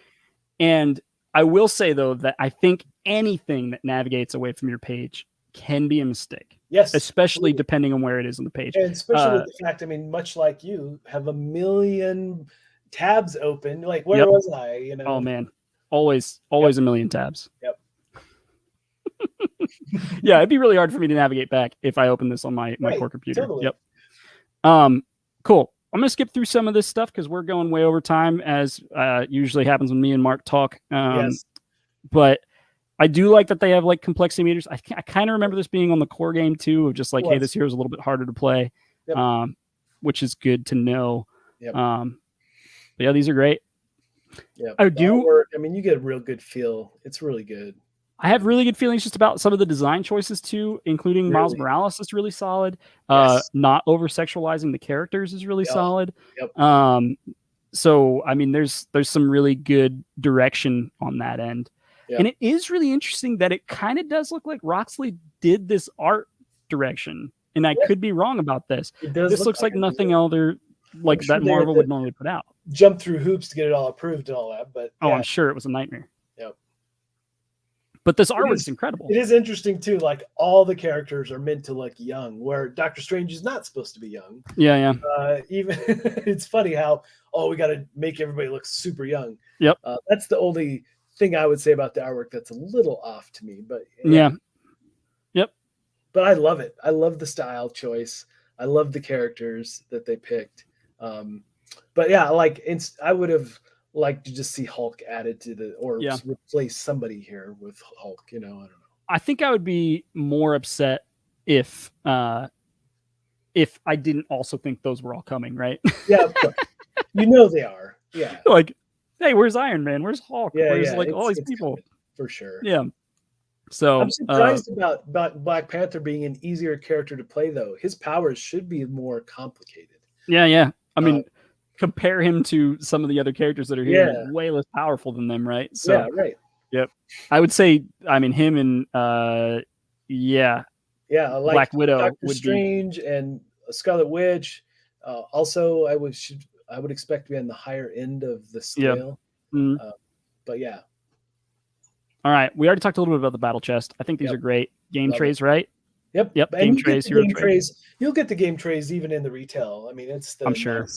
And I will say though that I think anything that navigates away from your page can be a mistake. Yes. Especially depending on where it is on the page. And especially with the fact, I mean, much like you have a million tabs open. Like, where was I? You know? Oh man, always a million tabs. Yep. Yeah, it'd be really hard for me to navigate back if I open this on my core computer. Totally. Yep. Cool. I'm gonna skip through some of this stuff because we're going way over time, as usually happens when me and Mark talk. Yes. But I do like that they have like complexity meters. I kind of remember this being on the core game too, of just like, hey, this hero is a little bit harder to play, which is good to know. Yep. But yeah, these are great. Yeah, I do. I mean, you get a real good feel. It's really good. I have really good feelings just about some of the design choices too, including Miles Morales is really solid. Not over sexualizing the characters is really solid. Yep. So I mean, there's some really good direction on that end. Yep. And it is really interesting that it kind of does look like Roxley did this art direction. And I could be wrong about this. This looks like nothing other like that Marvel would normally put out. Jump through hoops to get it all approved and all that. But I'm sure it was a nightmare. Yep. But this artwork is incredible. It is interesting too. Like, all the characters are meant to look young, where Doctor Strange is not supposed to be young. Yeah. Even it's funny how we got to make everybody look super young. Yep. That's the only thing I would say about the artwork that's a little off to me. But yeah. Yep. But I love it. I love the style choice. I love the characters that they picked. But yeah, like I would have liked to just see Hulk added to replace somebody here with Hulk. You know, I don't know. I think I would be more upset if I didn't also think those were all coming, right? Yeah, of course. You know they are. Yeah. Like, hey, where's Iron Man? Where's Hulk? Yeah, where's like all these people? For sure. Yeah. So I'm surprised about Black Panther being an easier character to play, though. His powers should be more complicated. Yeah. I mean, compare him to some of the other characters that are here, way less powerful than them, right? So, yeah, right. Yep. I would say, I mean, him and like Black Widow, Doctor Strange, and Scarlet Witch. Also, I would expect to be on the higher end of the scale. Mm-hmm. But yeah. All right, we already talked a little bit about the battle chest. I think these are great. Game trays, right? Yep. Game trays, hero trays. You'll get the game trays even in the retail. I mean, it's the. I'm sure.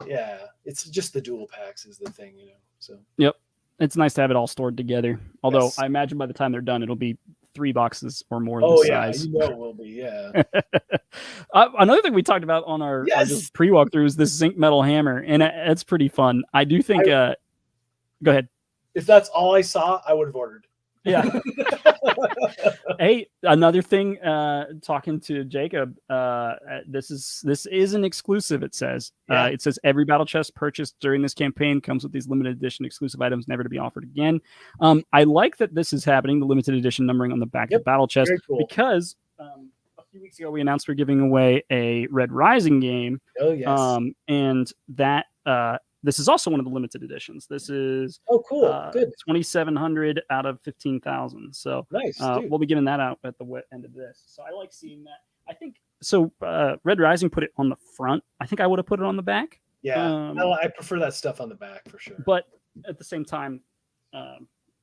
Yeah, it's just the dual packs is the thing, you know. So. Yep, it's nice to have it all stored together. Although I imagine by the time they're done, it'll be 3 boxes or more. Oh this yeah, size. you know it will be. Yeah. Another thing we talked about on our just pre-walkthrough is this zinc metal hammer, and it's pretty fun. I do think. Go ahead. If that's all I saw, I would have ordered. Yeah. Hey, another thing, talking to Jacob, this is an exclusive, it says. It says every battle chest purchased during this campaign comes with these limited edition exclusive items never to be offered again. I like that this is happening, the limited edition numbering on the back of the battle chest, because a few weeks ago we announced we're giving away a Red Rising game. Oh, yes. And that this is also one of the limited editions. This is cool. Good. 2,700 out of 15,000. So nice. We'll be giving that out at the end of this. So I like seeing that. I think so. Red Rising put it on the front. I think I would have put it on the back. Yeah, I prefer that stuff on the back for sure. But at the same time,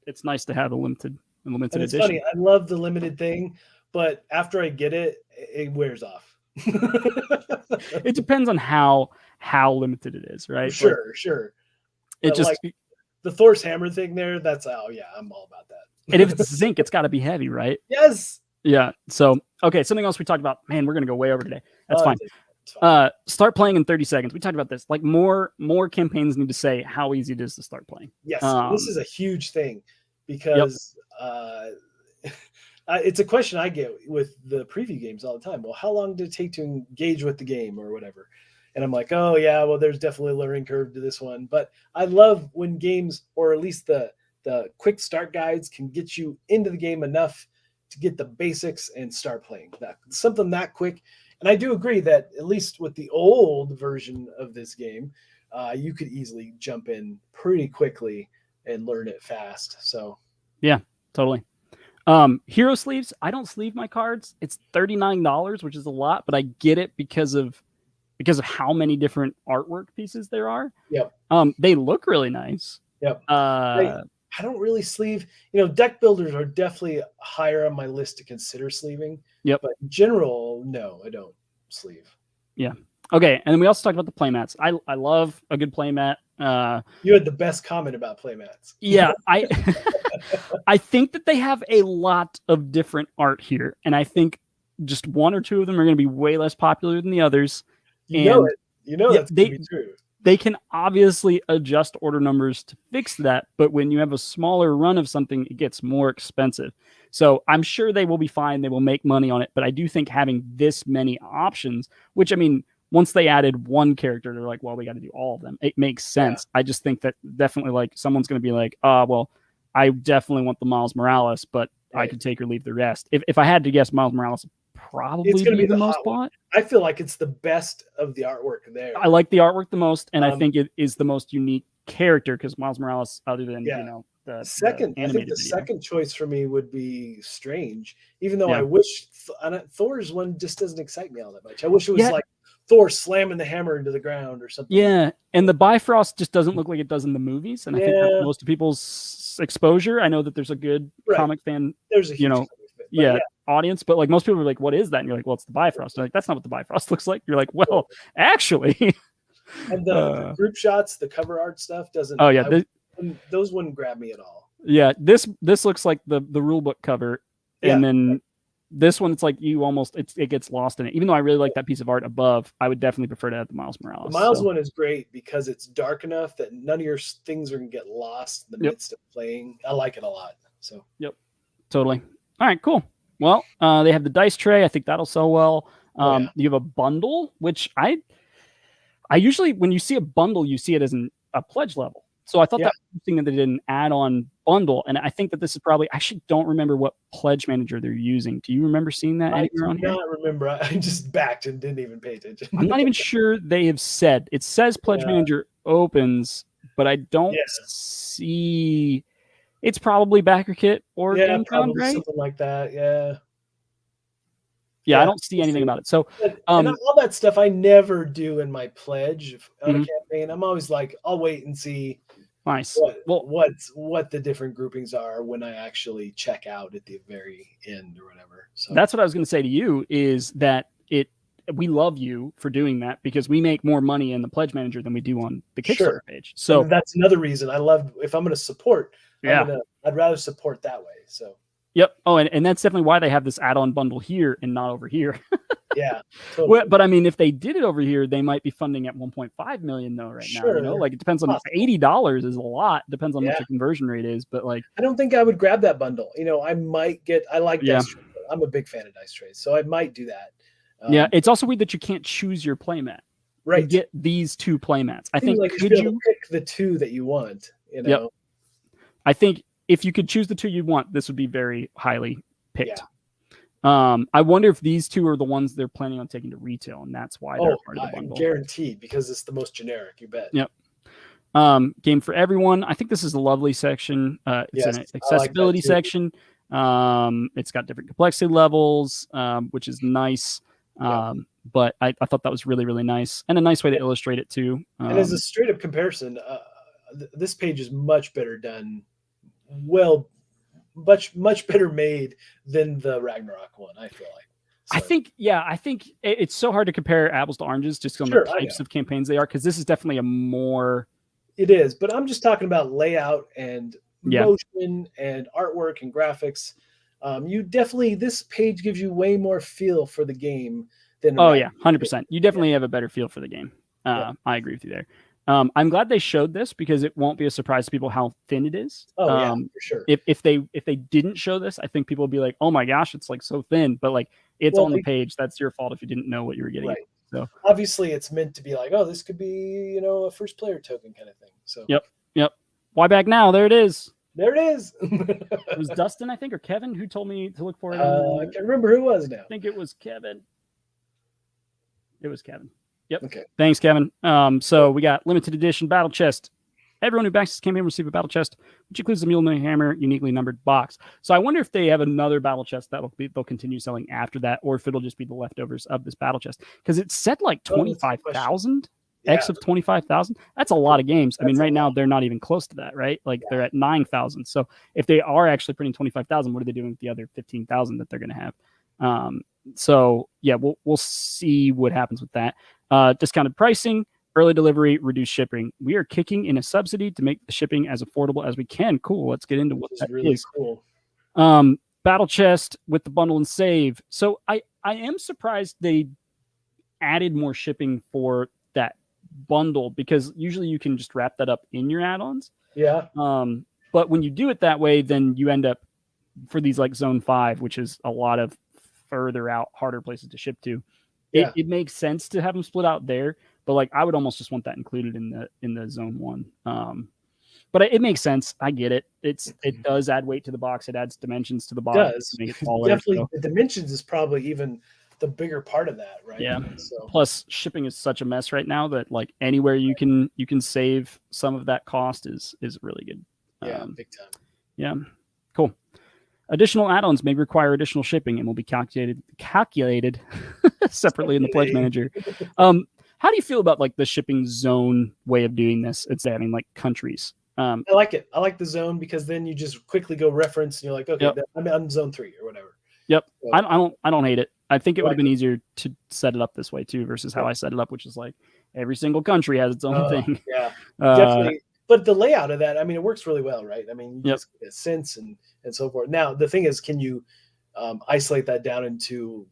it's nice to have a limited edition. It's funny. I love the limited thing, but after I get it, it wears off. It depends on how limited it is, right? Sure. It just like the Thor's hammer thing there. That's I'm all about that. And if it's zinc, it's got to be heavy, right? Yes. Yeah. So okay, something else we talked about. Man, we're gonna go way over today. That's fine. Start playing in 30 seconds. We talked about this. Like more campaigns need to say how easy it is to start playing. Yes, this is a huge thing because it's a question I get with the preview games all the time. Well, how long did it take to engage with the game or whatever? And I'm like, oh yeah, well, there's definitely a learning curve to this one. But I love when games, or at least the quick start guides, can get you into the game enough to get the basics and start playing. Something that quick. And I do agree that at least with the old version of this game, you could easily jump in pretty quickly and learn it fast. So yeah, totally. Hero sleeves. I don't sleeve my cards. It's $39, which is a lot, but I get it because of how many different artwork pieces there are. Yep. They look really nice. Yep. I don't really sleeve. Deck builders are definitely higher on my list to consider sleeving. Yep. But in general, no, I don't sleeve. Yeah. Okay. And then we also talked about the playmats. I love a good playmat. You had the best comment about playmats. Yeah, I think that they have a lot of different art here, and I think just one or two of them are going to be way less popular than the others. You know it. Yeah, That's going to be true. They can obviously adjust order numbers to fix that, but when you have a smaller run of something, it gets more expensive. So I'm sure they will be fine. They will make money on it, but I do think having this many options, which I mean, once they added one character, they're like, well, we got to do all of them. It makes sense. Yeah. I just think that definitely like someone's going to be like, well, I definitely want the Miles Morales, but I could take or leave the rest. If I had to guess, Miles Morales probably it's going to be the most bought. I feel like it's the best of the artwork there. I like the artwork the most, and I think it is the most unique character because Miles Morales, other than the second, I think the second choice for me would be Strange. Even though I wish Thor's one just doesn't excite me all that much. I wish it was like Thor slamming the hammer into the ground or something. Yeah, and the Bifrost just doesn't look like it does in the movies, and I think that's most of people's exposure. I know that there's a good comic fan. There's a huge audience, but like most people are like, what is that? And you're like, well, it's the Bifrost. Like, that's not what the Bifrost looks like. You're like, well, actually. And the group shots, the cover art stuff doesn't. Oh yeah, those wouldn't grab me at all. Yeah, this looks like the rule book cover, and then this one, it's like you almost it gets lost in it. Even though I really like that piece of art above, I would definitely prefer to add the Miles Morales. The Miles one is great because it's dark enough that none of your things are gonna get lost in the midst of playing. I like it a lot. So totally. All right, cool. Well, they have the dice tray. I think that'll sell well. You have a bundle, which I usually, when you see a bundle, you see it as a pledge level. So I thought that was interesting that they did an add-on bundle. And I think that this is probably, I actually don't remember what pledge manager they're using. Do you remember seeing that anywhere on here? I do not remember. I just backed and didn't even pay attention. I'm not even sure they have said. It says pledge manager opens, but I don't see... It's probably backer kit or game probably right? Something like that. Yeah, I don't see anything about it. So, and all that stuff I never do in my pledge on a campaign. I'm always like, I'll wait and see. Nice. What the different groupings are when I actually check out at the very end or whatever. So that's what I was going to say to you is that we love you for doing that because we make more money in the pledge manager than we do on the Kickstarter page. So that's another reason I love if I'm going to support. I'd rather support that way. So. Yep. Oh, and that's definitely why they have this add-on bundle here and not over here. Totally. Well, but I mean, if they did it over here, they might be funding at 1.5 million though now. You know, like it depends on $80 is a lot. Depends on what your conversion rate is. But like, I don't think I would grab that bundle. You know, I might get. I like dice trays. I'm a big fan of dice trays, so I might do that. It's also weird that you can't choose your playmat. Right. You get these two playmats. I think like could you pick the two that you want? You know. Yep. I think if you could choose the two you want, this would be very highly picked. I wonder if these two are the ones they're planning on taking to retail, and that's why they're part of the bundle. Guaranteed, because it's the most generic. You bet. Yep. Game for everyone. I think this is a lovely section. It's an accessibility section. It's got different complexity levels, which is nice. But I thought that was really, really nice and a nice way to illustrate it too. And as a straight up comparison, this page is much better done. Well, much better made than the Ragnarok one, I feel like. So. I think it's so hard to compare apples to oranges just on the types of campaigns they are, because this is definitely a more... It is, but I'm just talking about layout and motion and artwork and graphics. This page gives you way more feel for the game than... 100%. You definitely have a better feel for the game. I agree with you there. I'm glad they showed this because it won't be a surprise to people how thin it is. For sure. If they didn't show this, I think people would be like, "Oh my gosh, it's like so thin." But like, it's on the page. That's your fault if you didn't know what you were getting. Right. So obviously, it's meant to be like, "Oh, this could be a first player token kind of thing." So Yep. Why back now? There it is. There it is. It was Dustin, I think, or Kevin who told me to look for it. I can't remember who it was now. I think it was Kevin. It was Kevin. Yep. Okay. Thanks, Kevin. So we got limited edition battle chest. Everyone who backs this campaign will receive a battle chest, which includes the Mjolnir hammer, uniquely numbered box. So I wonder if they have another battle chest they'll continue selling after that, or if it'll just be the leftovers of this battle chest. Because it said like 25,000 X of 25,000. That's a lot of games. I mean, right now they're not even close to that, right? Like they're at 9,000. So if they are actually printing 25,000, what are they doing with the other 15,000 that they're going to have? So yeah, we'll see what happens with that. Discounted pricing. Early delivery, reduced shipping. We are kicking in a subsidy to make the shipping as affordable as we can. Cool. Let's get into what Which is that really is. cool. Battle chest with the bundle and save. So I am surprised they added more shipping for that bundle, because usually you can just wrap that up in your add-ons. Yeah. But when you do it that way, then you end up for these like Zone 5, which is a lot of further out, harder places to ship to. Yeah. It makes sense to have them split out there, but like I would almost just want that included in the Zone 1. But it makes sense. I get it. It does add weight to the box. It adds dimensions to the box. It does. To make it smaller, Definitely, so. the dimensions is probably even the bigger part of that, right? Yeah. So Plus, shipping is such a mess right now that like anywhere you can save some of that cost is really good. yeah, big time. Yeah, cool. Additional add-ons may require additional shipping and will be calculated separately in the pledge manager. How do you feel about like the shipping zone way of doing this? It's having like countries. I like it. I like the zone because then you just quickly go reference and you're like, okay, Yep. I'm on Zone 3 or whatever. Yep. So, I don't hate it. I think it would have Right. been easier to set it up this way too, versus how I set it up, which is like every single country has its own thing. Yeah, definitely. But the layout of that, I mean, it works really well, right? I mean, you Yep. just get a sense and so forth. Now, the thing is, can you isolate that down into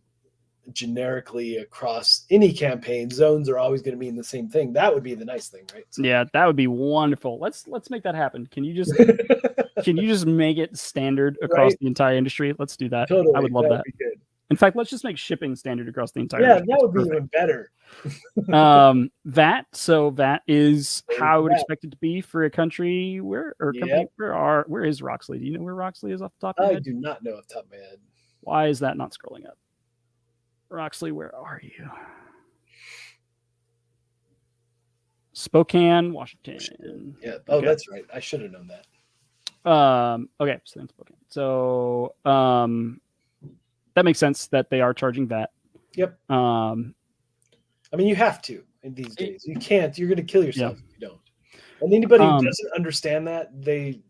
generically across any campaign? Zones are always going to mean the same thing. That would be the nice thing, right? So. Yeah, that would be wonderful. Let's make that happen. Can you just make it standard across Right? the entire industry? Let's do that. Totally. I would love that. Be good. In fact, let's just make shipping standard across the entire Yeah, industry. that would be Perfect. even better. That is how I would that. expect it to be for a country where is Roxley? Do you know where Roxley is off the top of your I head? do not know off the top of my head. Why is that not scrolling up? Roxley, where are you? Spokane, Washington. Yeah. Oh, Okay. that's right. I should have known that. Okay, so then Spokane. So that makes sense that they are charging that. Yep. I mean, you have to in these days. You can't. You're going to kill yourself if you don't. And anybody who doesn't understand that, they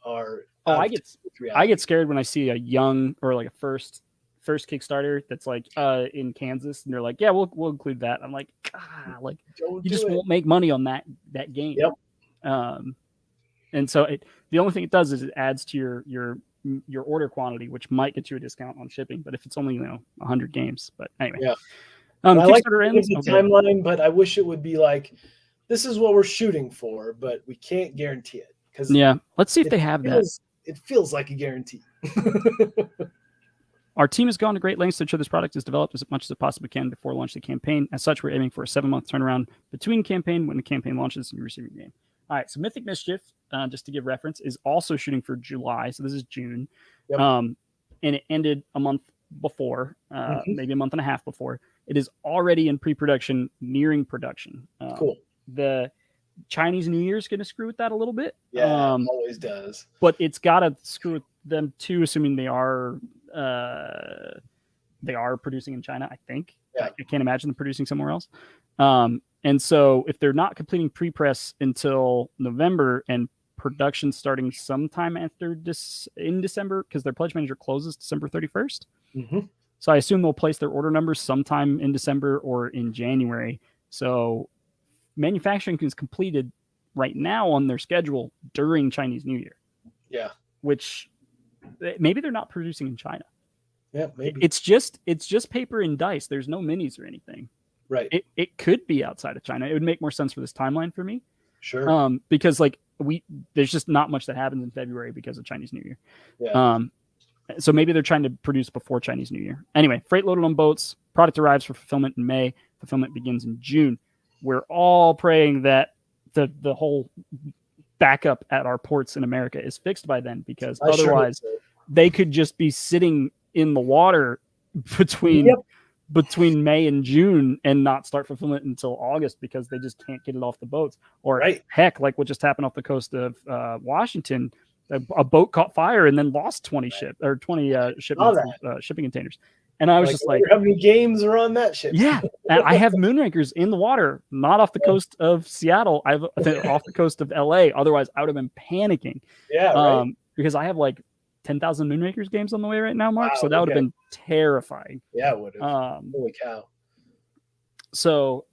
are. I get scared when I see a young or like a first Kickstarter that's like in Kansas, and they're like, yeah, we'll include that. I'm like, like you just won't make money on that game. Yep. And so the only thing it does is it adds to your order quantity, which might get you a discount on shipping, but if it's only 100 games. But anyway, yeah. I like the timeline, but I wish it would be like, this is what we're shooting for, but we can't guarantee it. Because let's see if they have that. It feels like a guarantee. Our team has gone to great lengths to ensure this product is developed as much as it possibly can before launching the campaign. As such, we're aiming for a 7-month turnaround between campaign when the campaign launches and you receive your game. All right, so Mythic Mischief, just to give reference, is also shooting for July, so this is June. Yep. And it ended a month before, maybe a month and a half before. It is already in pre-production, nearing production. Cool. The Chinese New Year is going to screw with that a little bit. Yeah, it always does. But it's got to screw with them too, assuming they are producing in China, I think. Yeah. I can't imagine them producing somewhere else. And so if they're not completing pre-press until November and production starting sometime after in December, because their pledge manager closes December 31st. So I assume they'll place their order numbers sometime in December or in January. So manufacturing is completed right now on their schedule during Chinese New Year. Yeah. Which maybe they're not producing in China. Yeah, maybe. It's just paper and dice. There's no minis or anything. Right. It could be outside of China. It would make more sense for this timeline for me. Sure. Because like there's just not much that happens in February because of Chinese New Year. Yeah. So maybe they're trying to produce before Chinese New Year. Anyway, freight loaded on boats. Product arrives for fulfillment in May. Fulfillment begins in June. We're all praying that the whole backup at our ports in America is fixed by then, because otherwise they could just be sitting in the water between May and June and not start fulfillment until August because they just can't get it off the boats. Or heck, like what just happened off the coast of Washington, a boat caught fire and then lost 20 shipments of shipping containers. And I was just like, how many games are on that ship? Yeah. And I have Moonrakers in the water, not off the coast of Seattle. I think off the coast of LA. Otherwise, I would have been panicking. Yeah. Because I have like 10,000 Moonrakers games on the way right now, Mark. So that would have been terrifying. Yeah, it would have. Holy cow. So,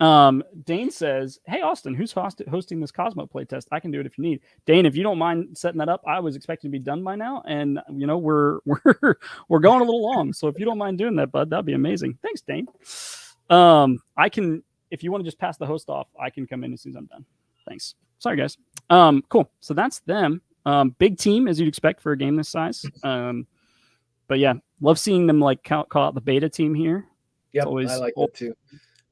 Dane says, "Hey Austin, who's hosting this Cosmo playtest? I can do it if you need." Dane, if you don't mind setting that up, I was expecting to be done by now, and we're going a little long. So if you don't mind doing that, bud, that'd be amazing. Thanks, Dane. I can, if you want to just pass the host off, I can come in as soon as I'm done. Thanks. Sorry, guys. Cool. So that's them. Big team as you'd expect for a game this size. But yeah, love seeing them like call out the beta team here. Yep, I like that too.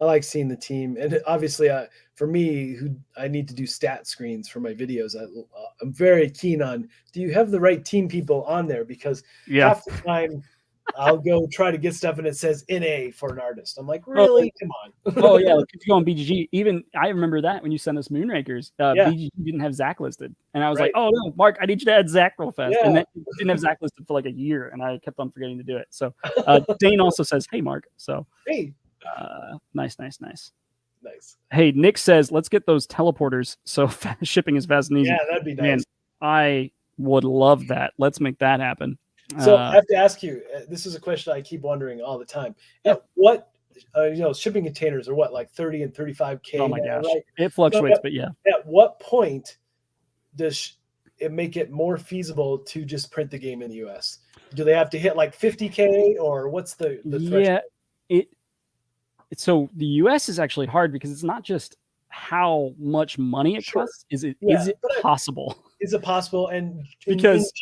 I like seeing the team, and obviously, for me, who I need to do stat screens for my videos, I'm very keen on. Do you have the right team people on there? Because half the time, I'll go try to get stuff, and it says NA for an artist. I'm like, really? Come on. Oh yeah, like if you go on BGG, even I remember that when you sent us Moonrakers, BGG didn't have Zach listed, and I was like, oh no, Mark, I need you to add Zach real fast, and then didn't have Zach listed for like a year, and I kept on forgetting to do it. So Dane also says, hey Mark, so hey. Nice. Hey, Nick says, let's get those teleporters so shipping is fast and easy. Yeah, that'd be nice. Man, I would love that. Let's make that happen. So I have to ask you, this is a question I keep wondering all the time. At what, shipping containers are what, like 30 and 35K? Oh my gosh. Right? It fluctuates, but yeah. At what point does it make it more feasible to just print the game in the US? Do they have to hit like 50K, or what's the threshold? Yeah, so the US is actually hard because it's not just how much money it costs. Is it possible? Is it possible? And because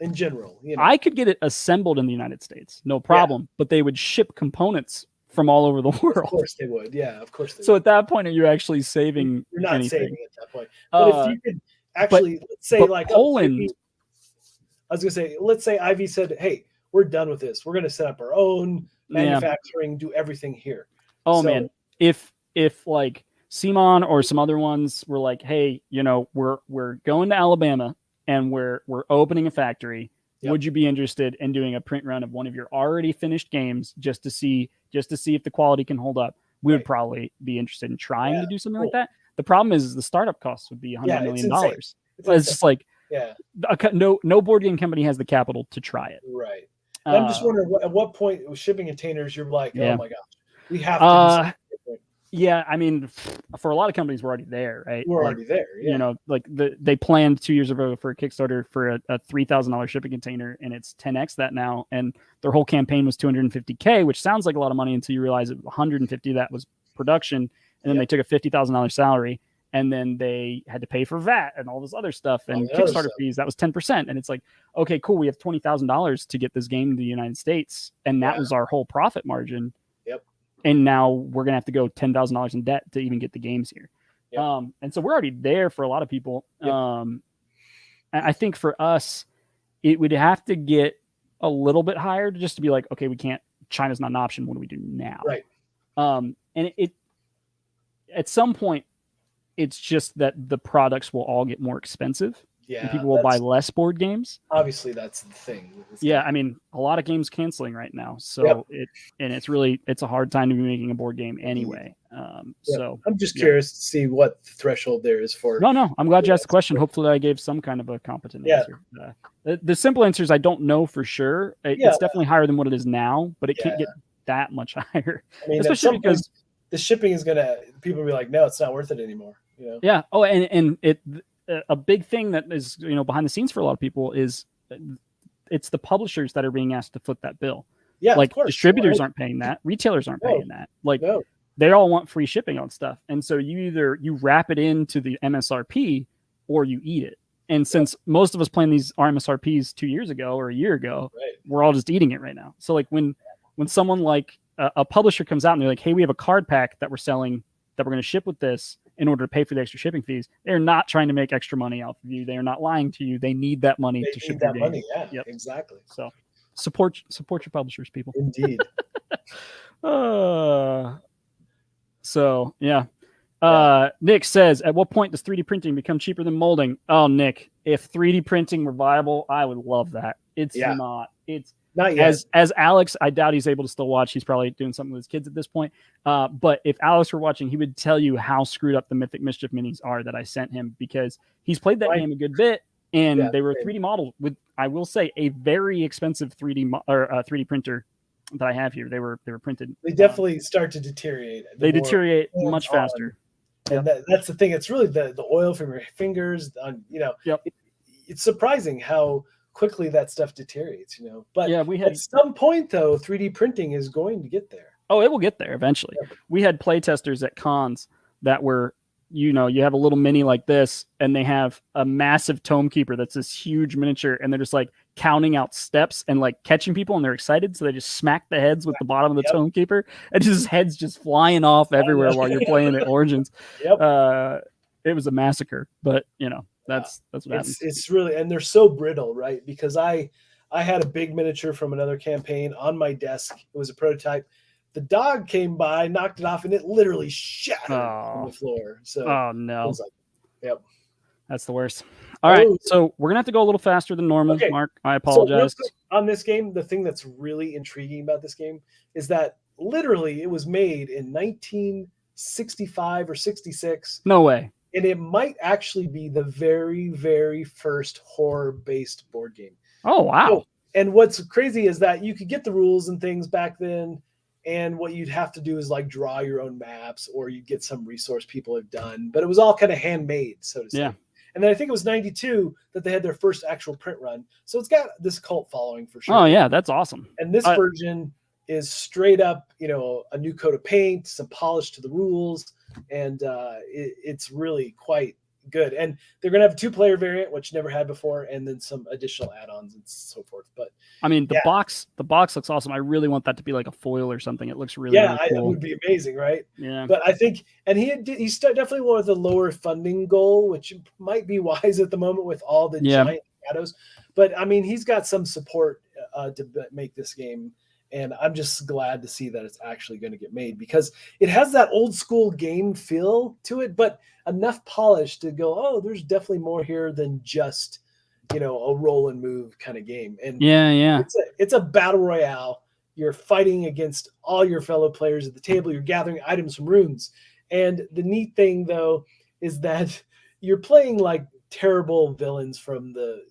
in general, I could get it assembled in the United States, no problem, but they would ship components from all over the world. Of course they would. Yeah, of course they would. So at that point, are you actually saving? You're not anything? saving at that point. But if you could actually, let's say like Poland. I was going to say, let's say Ivy said, hey, we're done with this. We're going to set up our own manufacturing, do everything here. Oh man, if like Simon or some other ones were like, hey, we're going to Alabama and we're opening a factory. Yep. Would you be interested in doing a print run of one of your already finished games just to see if the quality can hold up? We would probably be interested in trying to do something like that. The problem is the startup costs would be $100 million. It's just like no board game company has the capital to try it. Right. I'm just wondering at what point with shipping containers you're like, oh my gosh. We have to do something different. Yeah, I mean, for a lot of companies, we're already there, right? We're already there. Yeah. Like they planned 2 years ago for a Kickstarter for a $3,000 shipping container, and it's 10x that now. And their whole campaign was $250K, which sounds like a lot of money until you realize that 150 that was production, and then they took a $50,000 salary, and then they had to pay for VAT and all this other stuff and Kickstarter fees. That was 10%, and it's like, okay, cool, we have $20,000 to get this game to the United States, and that was our whole profit margin. And now we're going to have to go $10,000 in debt to even get the games here. Yep. And so we're already there for a lot of people. Yep. I think for us, it would have to get a little bit higher just to be like, okay, China's not an option. What do we do now? Right. And it at some point, it's just that the products will all get more expensive. Yeah, and people will buy less board games. Obviously, that's the thing. I mean, a lot of games canceling right now, so it's a hard time to be making a board game anyway. So I'm just curious to see what the threshold there is for. No, I'm glad you asked the question. Hopefully, I gave some kind of a competent answer. The simple answer is I don't know for sure. It's definitely higher than what it is now, but it can't get that much higher. I mean, especially because the shipping is people will be like, no, it's not worth it anymore. Yeah. Oh, and a big thing that is behind the scenes for a lot of people is it's the publishers that are being asked to foot that bill. Yeah, like distributors aren't paying that, retailers aren't paying that. Like they all want free shipping on stuff, and so you wrap it into the MSRP or you eat it. And since most of us planned these MSRPs 2 years ago or a year ago, we're all just eating it right now. So like when someone like a publisher comes out and they're like, hey, we have a card pack that we're selling that we're going to ship with this in order to pay for the extra shipping fees, they're not trying to make extra money off of you. They are not lying to you. They need that money to ship that money. Yeah, exactly. So support your publishers, people. Indeed. Nick says, at what point does 3D printing become cheaper than molding? Oh, Nick, if 3D printing were viable, I would love that. It's not. It's not yet. As Alex, I doubt he's able to still watch. He's probably doing something with his kids at this point. But if Alex were watching, he would tell you how screwed up the Mythic Mischief minis are that I sent him, because he's played that game a good bit, and they were 3D modeled with, I will say, a very expensive 3D printer that I have here. They were printed. They definitely start to deteriorate. They deteriorate much faster. And that's the thing. It's really the oil from your fingers. Yep. It's surprising how quickly that stuff deteriorates. But yeah, we had at some point though, 3D printing is going to get there. Oh, it will get there eventually. Yep. We had playtesters at cons that were, you have a little mini like this, and they have a massive tome keeper that's this huge miniature, and they're just like counting out steps and like catching people, and they're excited, so they just smack the heads with the bottom of the tome keeper, and just heads just flying off everywhere while you're playing at Origins. It was a massacre, but that's what happens. It's really, and they're so brittle, right? Because I had a big miniature from another campaign on my desk. It was a prototype. The dog came by, knocked it off, and it literally shattered on the floor. So, oh no! Yep, that's the worst. All right, so we're gonna have to go a little faster than normal, Mark. I apologize. So on this game, the thing that's really intriguing about this game is that literally it was made in 1965 or 66. No way. And it might actually be the very, very first horror-based board game. Oh wow! And what's crazy is that you could get the rules and things back then. And what you'd have to do is like draw your own maps, or you get some resource people have done, but it was all kind of handmade, so to say. Yeah. And then I think it was 92 that they had their first actual print run. So it's got this cult following for sure. Oh yeah, that's awesome. And this version is straight up, a new coat of paint, some polish to the rules, and it's really quite good. And they're going to have a 2-player variant, which never had before, and then some additional add-ons and so forth. But I mean, the box looks awesome. I really want that to be like a foil or something. It looks really, really cool. It would be amazing, right? Yeah. But I think, and he's definitely one with a lower funding goal, which might be wise at the moment with all the giant shadows. But I mean, he's got some support to make this game. And I'm just glad to see that it's actually going to get made, because it has that old school game feel to it, but enough polish to go, oh, there's definitely more here than just, a roll and move kind of game. And it's a battle royale. You're fighting against all your fellow players at the table. You're gathering items from runes. And the neat thing though, is that you're playing like terrible villains from the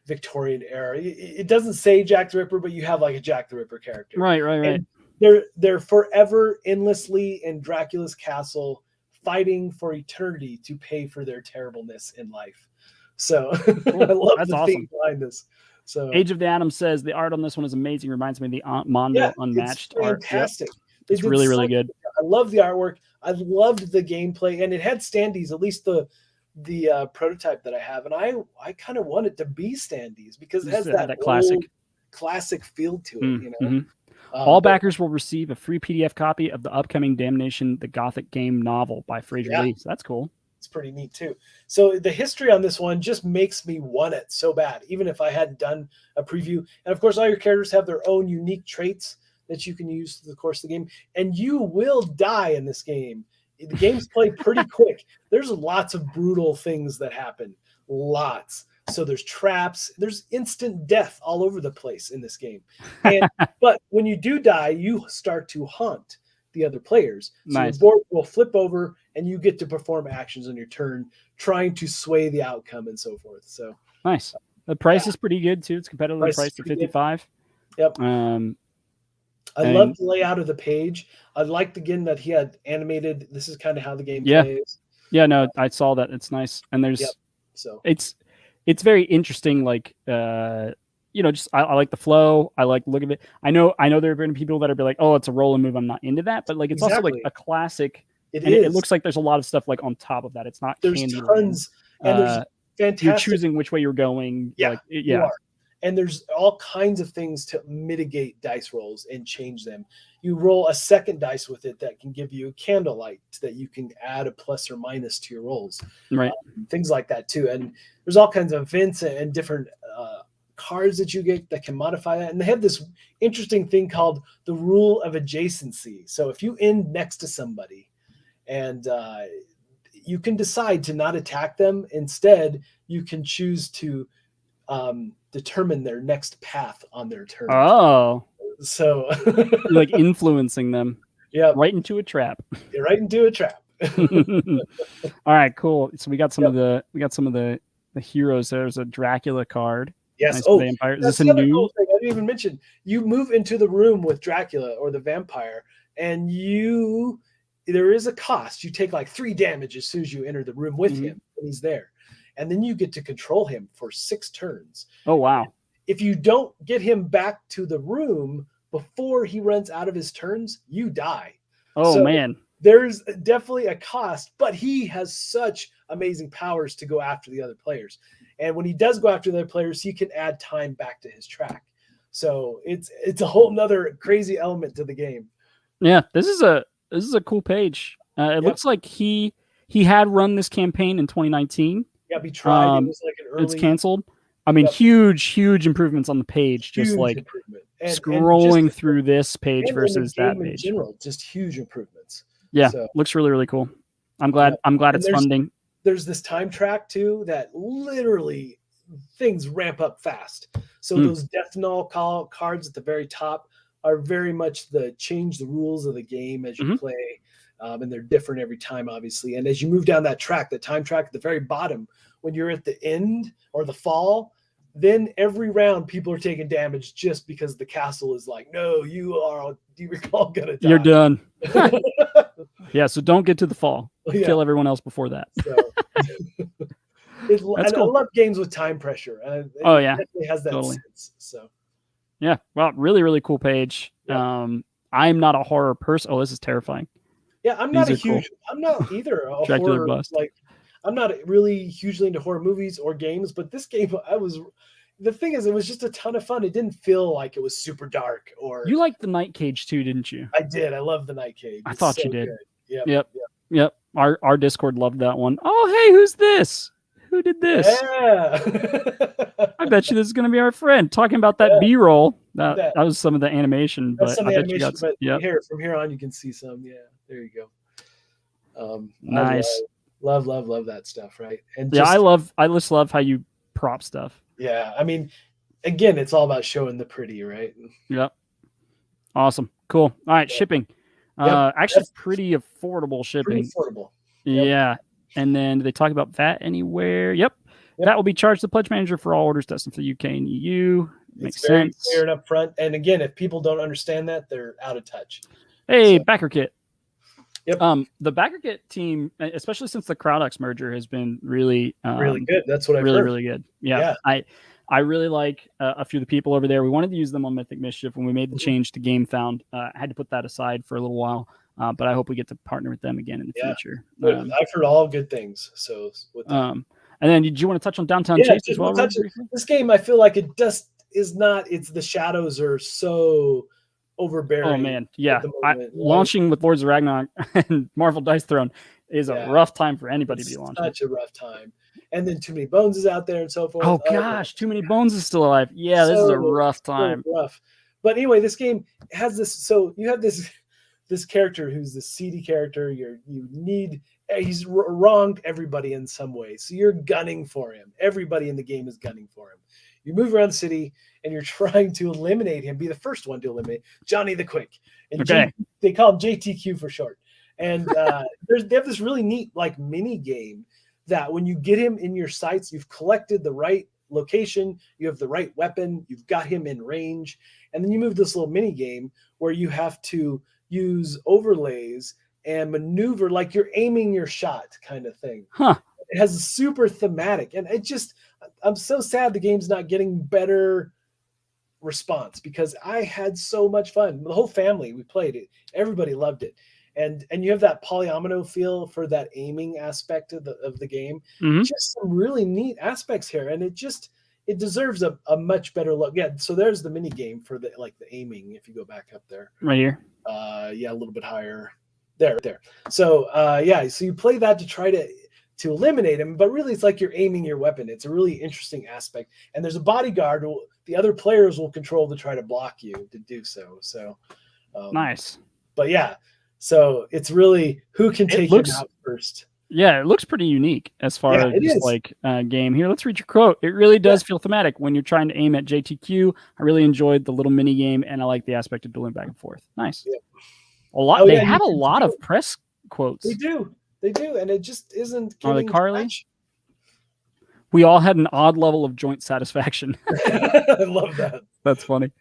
Victorian era. It doesn't say Jack the Ripper, but you have like a Jack the Ripper character. Right. And they're forever endlessly in Dracula's castle, fighting for eternity to pay for their terribleness in life. So I love the theme behind this. So Age of the Atom says the art on this one is amazing. Reminds me of the Mondo Unmatched art. Fantastic. Yep. It's really, really good. I love the artwork. I loved the gameplay, and it had standees, at least the prototype that I have, and I kind of want it to be standees because it has that classic feel to it. Mm-hmm. All backers will receive a free PDF copy of the upcoming Damnation, the Gothic game novel by Fraser Lee. So that's cool. It's pretty neat too. So the history on this one just makes me want it so bad, even if I hadn't done a preview. And of course, all your characters have their own unique traits that you can use through the course of the game, and you will die in this game. The game's played pretty quick. There's lots of brutal things that happen. Lots. So there's traps. There's instant death all over the place in this game. But when you do die, you start to haunt the other players. So your board will flip over, and you get to perform actions on your turn, trying to sway the outcome and so forth. So nice. The price is pretty good too. It's competitively priced at $55. Yep. I love the layout of the page. I liked again that he had animated. This is kind of how the game plays. Yeah, no, I saw that. It's nice, and there's it's very interesting. Like just I like the flow. I like the look of it. I know there have been people that are like, oh, it's a roll and move. I'm not into that, but like it's also like a classic. It looks like there's a lot of stuff like on top of that. It's not. There's tons, and there's fantastic. You're choosing which way you're going. Yeah, you are. And there's all kinds of things to mitigate dice rolls and change them. You roll a second dice with it that can give you a candlelight that you can add a plus or minus to your rolls. Right. Things like that too. And there's all kinds of events and different cards that you get that can modify that. And they have this interesting thing called the rule of adjacency. So if you end next to somebody and you can decide to not attack them, instead you can choose to determine their next path on their turn. Oh, so like influencing them. Yeah, right into a trap. You're right into a trap. All right, cool. So we got some of the heroes. There's a Dracula card. Yes. Nice Oh, vampire. Is that's this a another new? cool thing I didn't even mention. You move into the room with Dracula or the vampire, and there is a cost. You take like 3 damage as soon as you enter the room with him when he's there, and then you get to control him for 6 turns. Oh wow! If you don't get him back to the room before he runs out of his turns, you die. Oh So man! there's definitely a cost, but he has such amazing powers to go after the other players. And when he does go after the other players, he can add time back to his track. So it's a whole nother crazy element to the game. Yeah, this is a cool page. It looks like he had run this campaign in 2019. Yeah, we tried. It was like an early. It's canceled. I mean, huge improvements on the page. Just huge like improvement. Scrolling just through this page versus the game that page. In general, just huge improvements. Yeah, looks really cool. I'm glad it's funding. There's this time track too that literally things ramp up fast. So those Death Knell cards at the very top are very much change the rules of the game as you play. And they're different every time, obviously. And as you move down that track, the time track at the very bottom, when you're at the end or the fall, then every round people are taking damage just because the castle is like, no, you're all gonna die. You're done. Yeah, so don't get to the fall. Kill everyone else before that. So, That's cool. I love games with time pressure. It definitely has that sense. So yeah, well, really cool page. Yeah. I'm not a horror person. Oh, this is terrifying. Yeah, I'm not either a horror bust. Like I'm not really hugely into horror movies or games, but this game the thing is, it was just a ton of fun. It didn't feel like it was super dark or. You liked the Night Cage too, didn't you? I did. I love the Night Cage. I thought you did. Yep. Our Discord loved that one. Oh, hey, who's this? Who did this? Yeah. I bet you this is going to be our friend. Talking about that B-roll. That was some of the animation. But I bet you got from here on, you can see some. Yeah, there you go. Nice. Love that stuff, right? And I just love how you prop stuff. Yeah, I mean, again, it's all about showing the pretty, right? Yep. Awesome. Cool. All right, shipping. Actually, pretty affordable shipping. Pretty affordable. Yeah. And then do they talk about VAT anywhere? Yep. That will be charged to the pledge manager for all orders destined for the UK and EU. Makes sense. It's very clear and upfront. And again, if people don't understand that, they're out of touch. Hey, Backer Kit. Yep. The Backer Kit team, especially since the CrowdX merger, has been really good. That's what I've heard. Really good. Yeah. I really like a few of the people over there. We wanted to use them on Mythic Mischief when we made the change to GameFound. I had to put that aside for a little while, but I hope we get to partner with them again in the future. I've heard all good things. So with and then did you want to touch on Downtown Chase as well? This game, I feel like it just is not. It's the shadows are so overbearing. Oh man, yeah. Launching with Lords of Ragnarok and Marvel Dice Throne is a rough time for anybody to be launching. Such a rough time. And then Too Many Bones is out there and so forth. Oh gosh, Too Many Bones is still alive. Yeah, this is a rough time. So rough. But anyway, this game has this. So you have this character who's the seedy character. He's wronged everybody in some way. So you're gunning for him. Everybody in the game is gunning for him. You move around the city and you're trying to eliminate him. Be the first one to eliminate Johnny the Quick. And they call him JTQ for short. And they have this really neat like mini game that when you get him in your sights, you've collected the right location, you have the right weapon, you've got him in range, and then you move this little mini game where you have to use overlays and maneuver like you're aiming your shot kind of thing. It has a super thematic, and I'm so sad the game's not getting better response because I had so much fun. The whole family, we played it. Everybody loved it. And you have that polyomino feel for that aiming aspect of the game. Just some really neat aspects here, and it deserves a much better look. Yeah, so there's the mini game for the aiming. If you go back up there, right here, a little bit higher, there. So so you play that to try to eliminate him, but really it's like you're aiming your weapon. It's a really interesting aspect, and there's a bodyguard who the other players will control to try to block you to do so. So nice, but yeah. So it's really who can take him out first. Yeah, it looks pretty unique as far as just game. Here, let's read your quote. It really does feel thematic when you're trying to aim at JTQ. I really enjoyed the little mini game, and I like the aspect of dueling back and forth. Nice. Yeah. A lot. They have a lot of press quotes. They do, and it just isn't. Are they Carly? We all had an odd level of joint satisfaction. I love that. That's funny.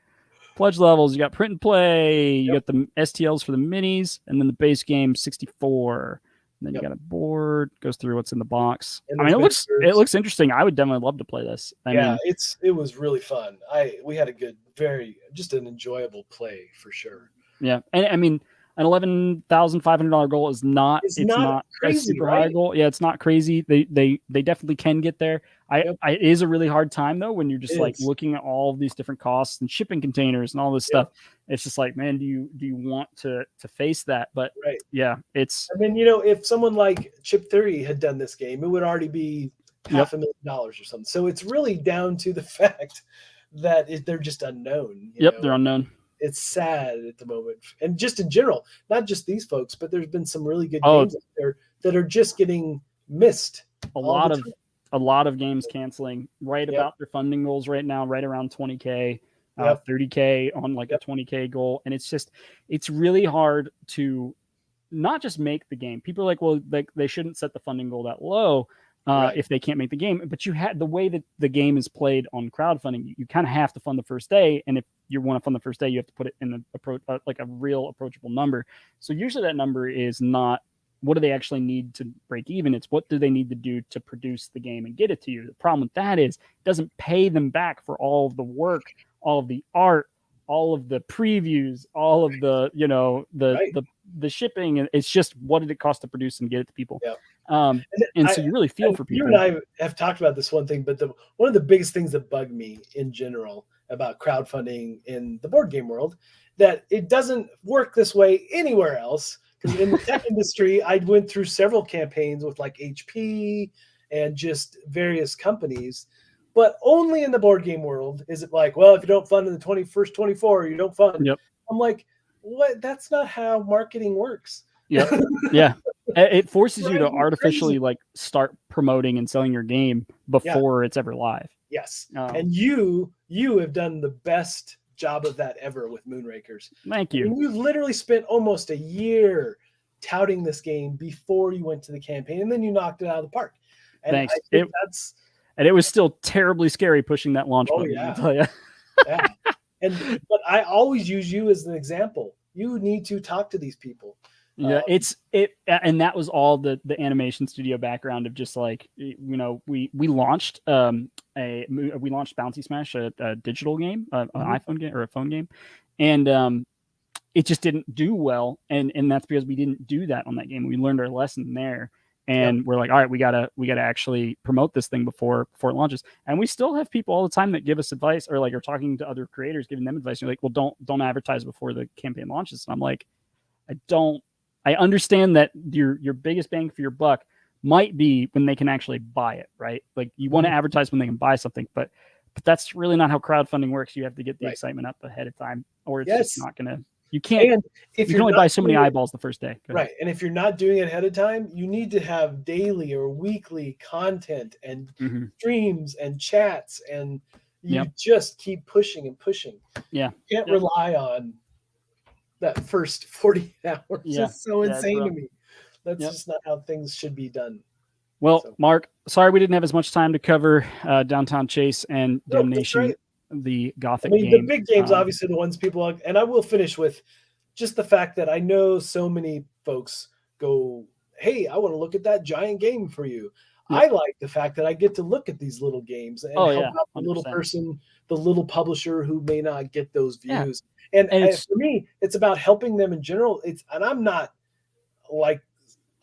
Pledge levels, you got print and play, you Yep. got the STLs for the minis, and then the base game 64. And then Yep. you got a board, goes through what's in the box. And I mean, there's it looks interesting. I would definitely love to play this. I mean, it was really fun. We had a good, just an enjoyable play for sure. yeah, and I mean, an $11,500 goal is not. It's not crazy, a super right? high goal. Yeah, it's not crazy. They definitely can get there. It is a really hard time though when you're just like looking at all of these different costs and shipping containers and all this stuff. It's just like, man, do you want to face that? But yeah, it's. I mean, if someone like Chip Theory had done this game, it would already be $500,000 or something. So it's really down to the fact that they're just unknown. They're unknown. It's sad at the moment, and just in general, not just these folks, but there's been some really good games out there that are just getting missed. A lot of games canceling about their funding goals right now, right around 20K, 30K on like a 20K goal, and it's really hard to not just make the game. People are like, well, they shouldn't set the funding goal that low. If they can't make the game, but you had the way that the game is played on crowdfunding, you kind of have to fund the first day, and if you want to fund the first day, you have to put it in like a real approachable number. So usually that number is not what do they actually need to break even. It's what do they need to do to produce the game and get it to you. The problem with that is it doesn't pay them back for all of the work, all of the art, all of the previews, all of the the shipping. It's just what did it cost to produce and get it to people. And so you really feel for people. You and I have talked about this one thing, but one of the biggest things that bug me in general about crowdfunding in the board game world, that it doesn't work this way anywhere else. Because in the tech industry, I went through several campaigns with like HP and just various companies, but only in the board game world is it like, well, if you don't fund in the 21st 24, you don't fund. I'm like, what? That's not how marketing works. Yeah. It forces you to artificially like start promoting and selling your game before it's ever live. Yes. And you have done the best job of that ever with Moonrakers. Thank you. And you literally spent almost a year touting this game before you went to the campaign, and then you knocked it out of the park. And thanks. And it was still terribly scary pushing that launch button, I'll tell you. But I always use you as an example. You need to talk to these people. Yeah, and that was all the animation studio background of just like, we launched we launched Bounty Smash, a digital game, an iPhone game or a phone game, and it just didn't do well, and that's because we didn't do that on that game. We learned our lesson there, and we're like, all right, we gotta actually promote this thing before it launches. And we still have people all the time that give us advice, or like are talking to other creators, giving them advice. And you're like, well, don't advertise before the campaign launches. And I'm like, I understand that your biggest bang for your buck might be when they can actually buy it, right? Like you want to advertise when they can buy something, but that's really not how crowdfunding works. You have to get the excitement up ahead of time, or it's just not gonna. You can't. And if you can only buy so many eyeballs the first day, right? And if you're not doing it ahead of time, you need to have daily or weekly content and streams and chats, and you just keep pushing and pushing. Yeah, you can't rely on that first 40 hours. It's so insane to me. That's just not how things should be done. Well, Mark, sorry we didn't have as much time to cover Downtown Chase and Damnation, the Gothic game. The big games, obviously, the ones people like, and I will finish with just the fact that I know so many folks go, hey, I want to look at that giant game for you. I like the fact that I get to look at these little games and help out the little person, the little publisher who may not get those views. And for me, it's about helping them in general. And I'm not like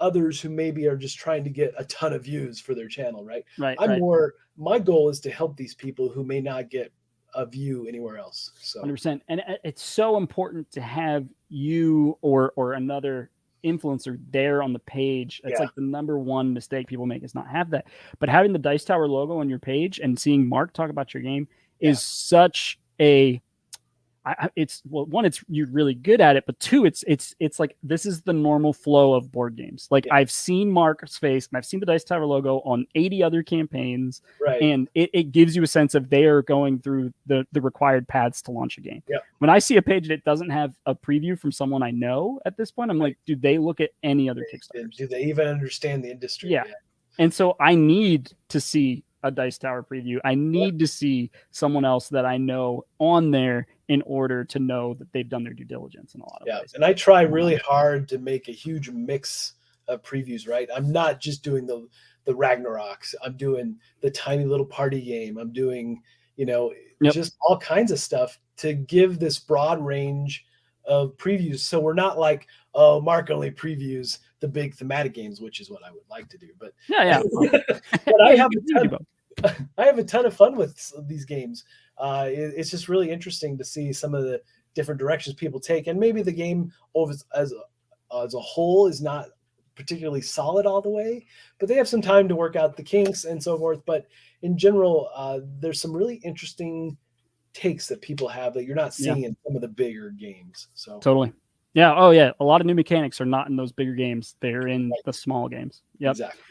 others who maybe are just trying to get a ton of views for their channel, right? My goal is to help these people who may not get a view anywhere else. So 100%. And it's so important to have you or another influencer there on the page. It's like the number one mistake people make is not have that. But having the Dice Tower logo on your page and seeing Mark talk about your game is such a it's you're really good at it, but two, it's like this is the normal flow of board games. Like I've seen Mark's face and I've seen the Dice Tower logo on 80 other campaigns, and it gives you a sense of they are going through the required paths to launch a game. When I see a page that doesn't have a preview from someone I know at this point, I'm like, do they look at any other Kickstarters? Do they even understand the industry? And so I need to see a Dice Tower preview. I need to see someone else that I know on there in order to know that they've done their due diligence in a lot of ways. And I try really hard to make a huge mix of previews, right? I'm not just doing the Ragnaroks. I'm doing the tiny little party game. I'm doing, just all kinds of stuff to give this broad range of previews. So we're not like, oh, Mark only previews the big thematic games, which is what I would like to do. But but I have a ton of fun with these games. It's just really interesting to see some of the different directions people take, and maybe the game as a whole is not particularly solid all the way, but they have some time to work out the kinks and so forth. But in general, there's some really interesting takes that people have that you're not seeing in some of the bigger games. So totally. Yeah. Oh yeah. A lot of new mechanics are not in those bigger games. They're in the small games. Yep. Exactly.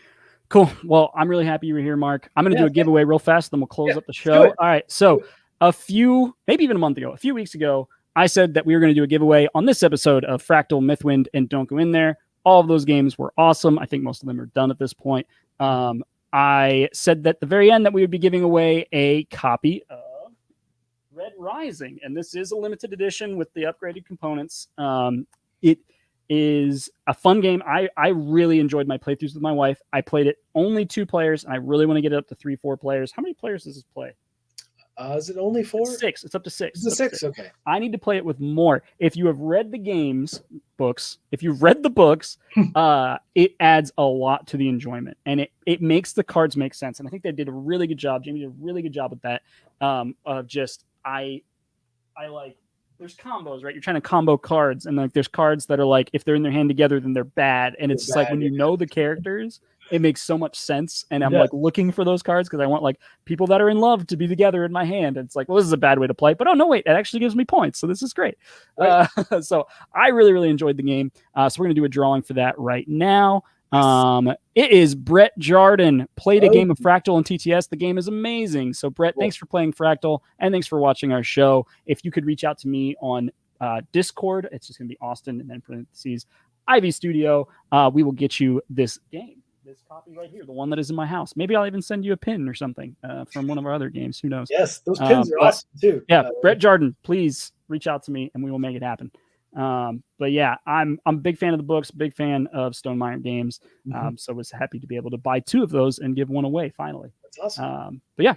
Cool. Well, I'm really happy you were here, Mark. I'm going to do a giveaway real fast, then we'll close up the show. All right. So maybe even a month ago, a few weeks ago, I said that we were going to do a giveaway on this episode of Fractal, Mythwind, and Don't Go In There. All of those games were awesome. I think most of them are done at this point. I said that at the very end that we would be giving away a copy of Red Rising, and this is a limited edition with the upgraded components. It is a fun game. I really enjoyed my playthroughs with my wife. I played it only 2 players, and I really want to get it up to 3-4 players. How many players does this play? Is it only 4? It's 6. It's up to 6. It's 6. Okay. I need to play it with more. If you have read the books, it adds a lot to the enjoyment, and it makes the cards make sense. And I think they did a really good job. Jamie did a really good job with that. Of just I like. There's combos, right? You're trying to combo cards, and like there's cards that are like if they're in their hand together, then they're bad. And it's like when you know the characters, it makes so much sense. And I'm like looking for those cards because I want like people that are in love to be together in my hand. And it's like, well, this is a bad way to play, but oh no, wait, it actually gives me points, so this is great. Right. So I really, really enjoyed the game. So we're gonna do a drawing for that right now. It is Brett Jardin played a game of Fractal and TTS. The game is amazing. So Brett, thanks for playing Fractal and thanks for watching our show. If you could reach out to me on Discord, it's just going to be Austin and then parentheses Ivy Studio. We will get you this game, this copy right here, the one that is in my house. Maybe I'll even send you a pin or something from one of our other games. Who knows? Yes, those pins are awesome too. Yeah, Brett Jardin, please reach out to me and we will make it happen. But yeah, I'm a big fan of the books, big fan of Stone Miner games. So was happy to be able to buy 2 of those and give one away finally. That's awesome. But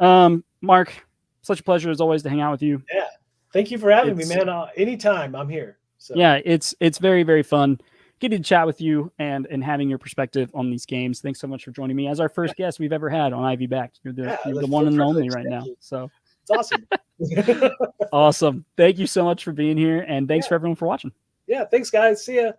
yeah, Mark, such a pleasure as always to hang out with you. Yeah. Thank you for having me, man. Anytime I'm here. So. Yeah, it's very, very fun getting to chat with you and having your perspective on these games. Thanks so much for joining me as our first guest we've ever had on Ivy Backed. You're the one and only right now. So it's awesome. Awesome. Thank you so much for being here, and thanks for everyone for watching. Yeah, thanks guys. See ya.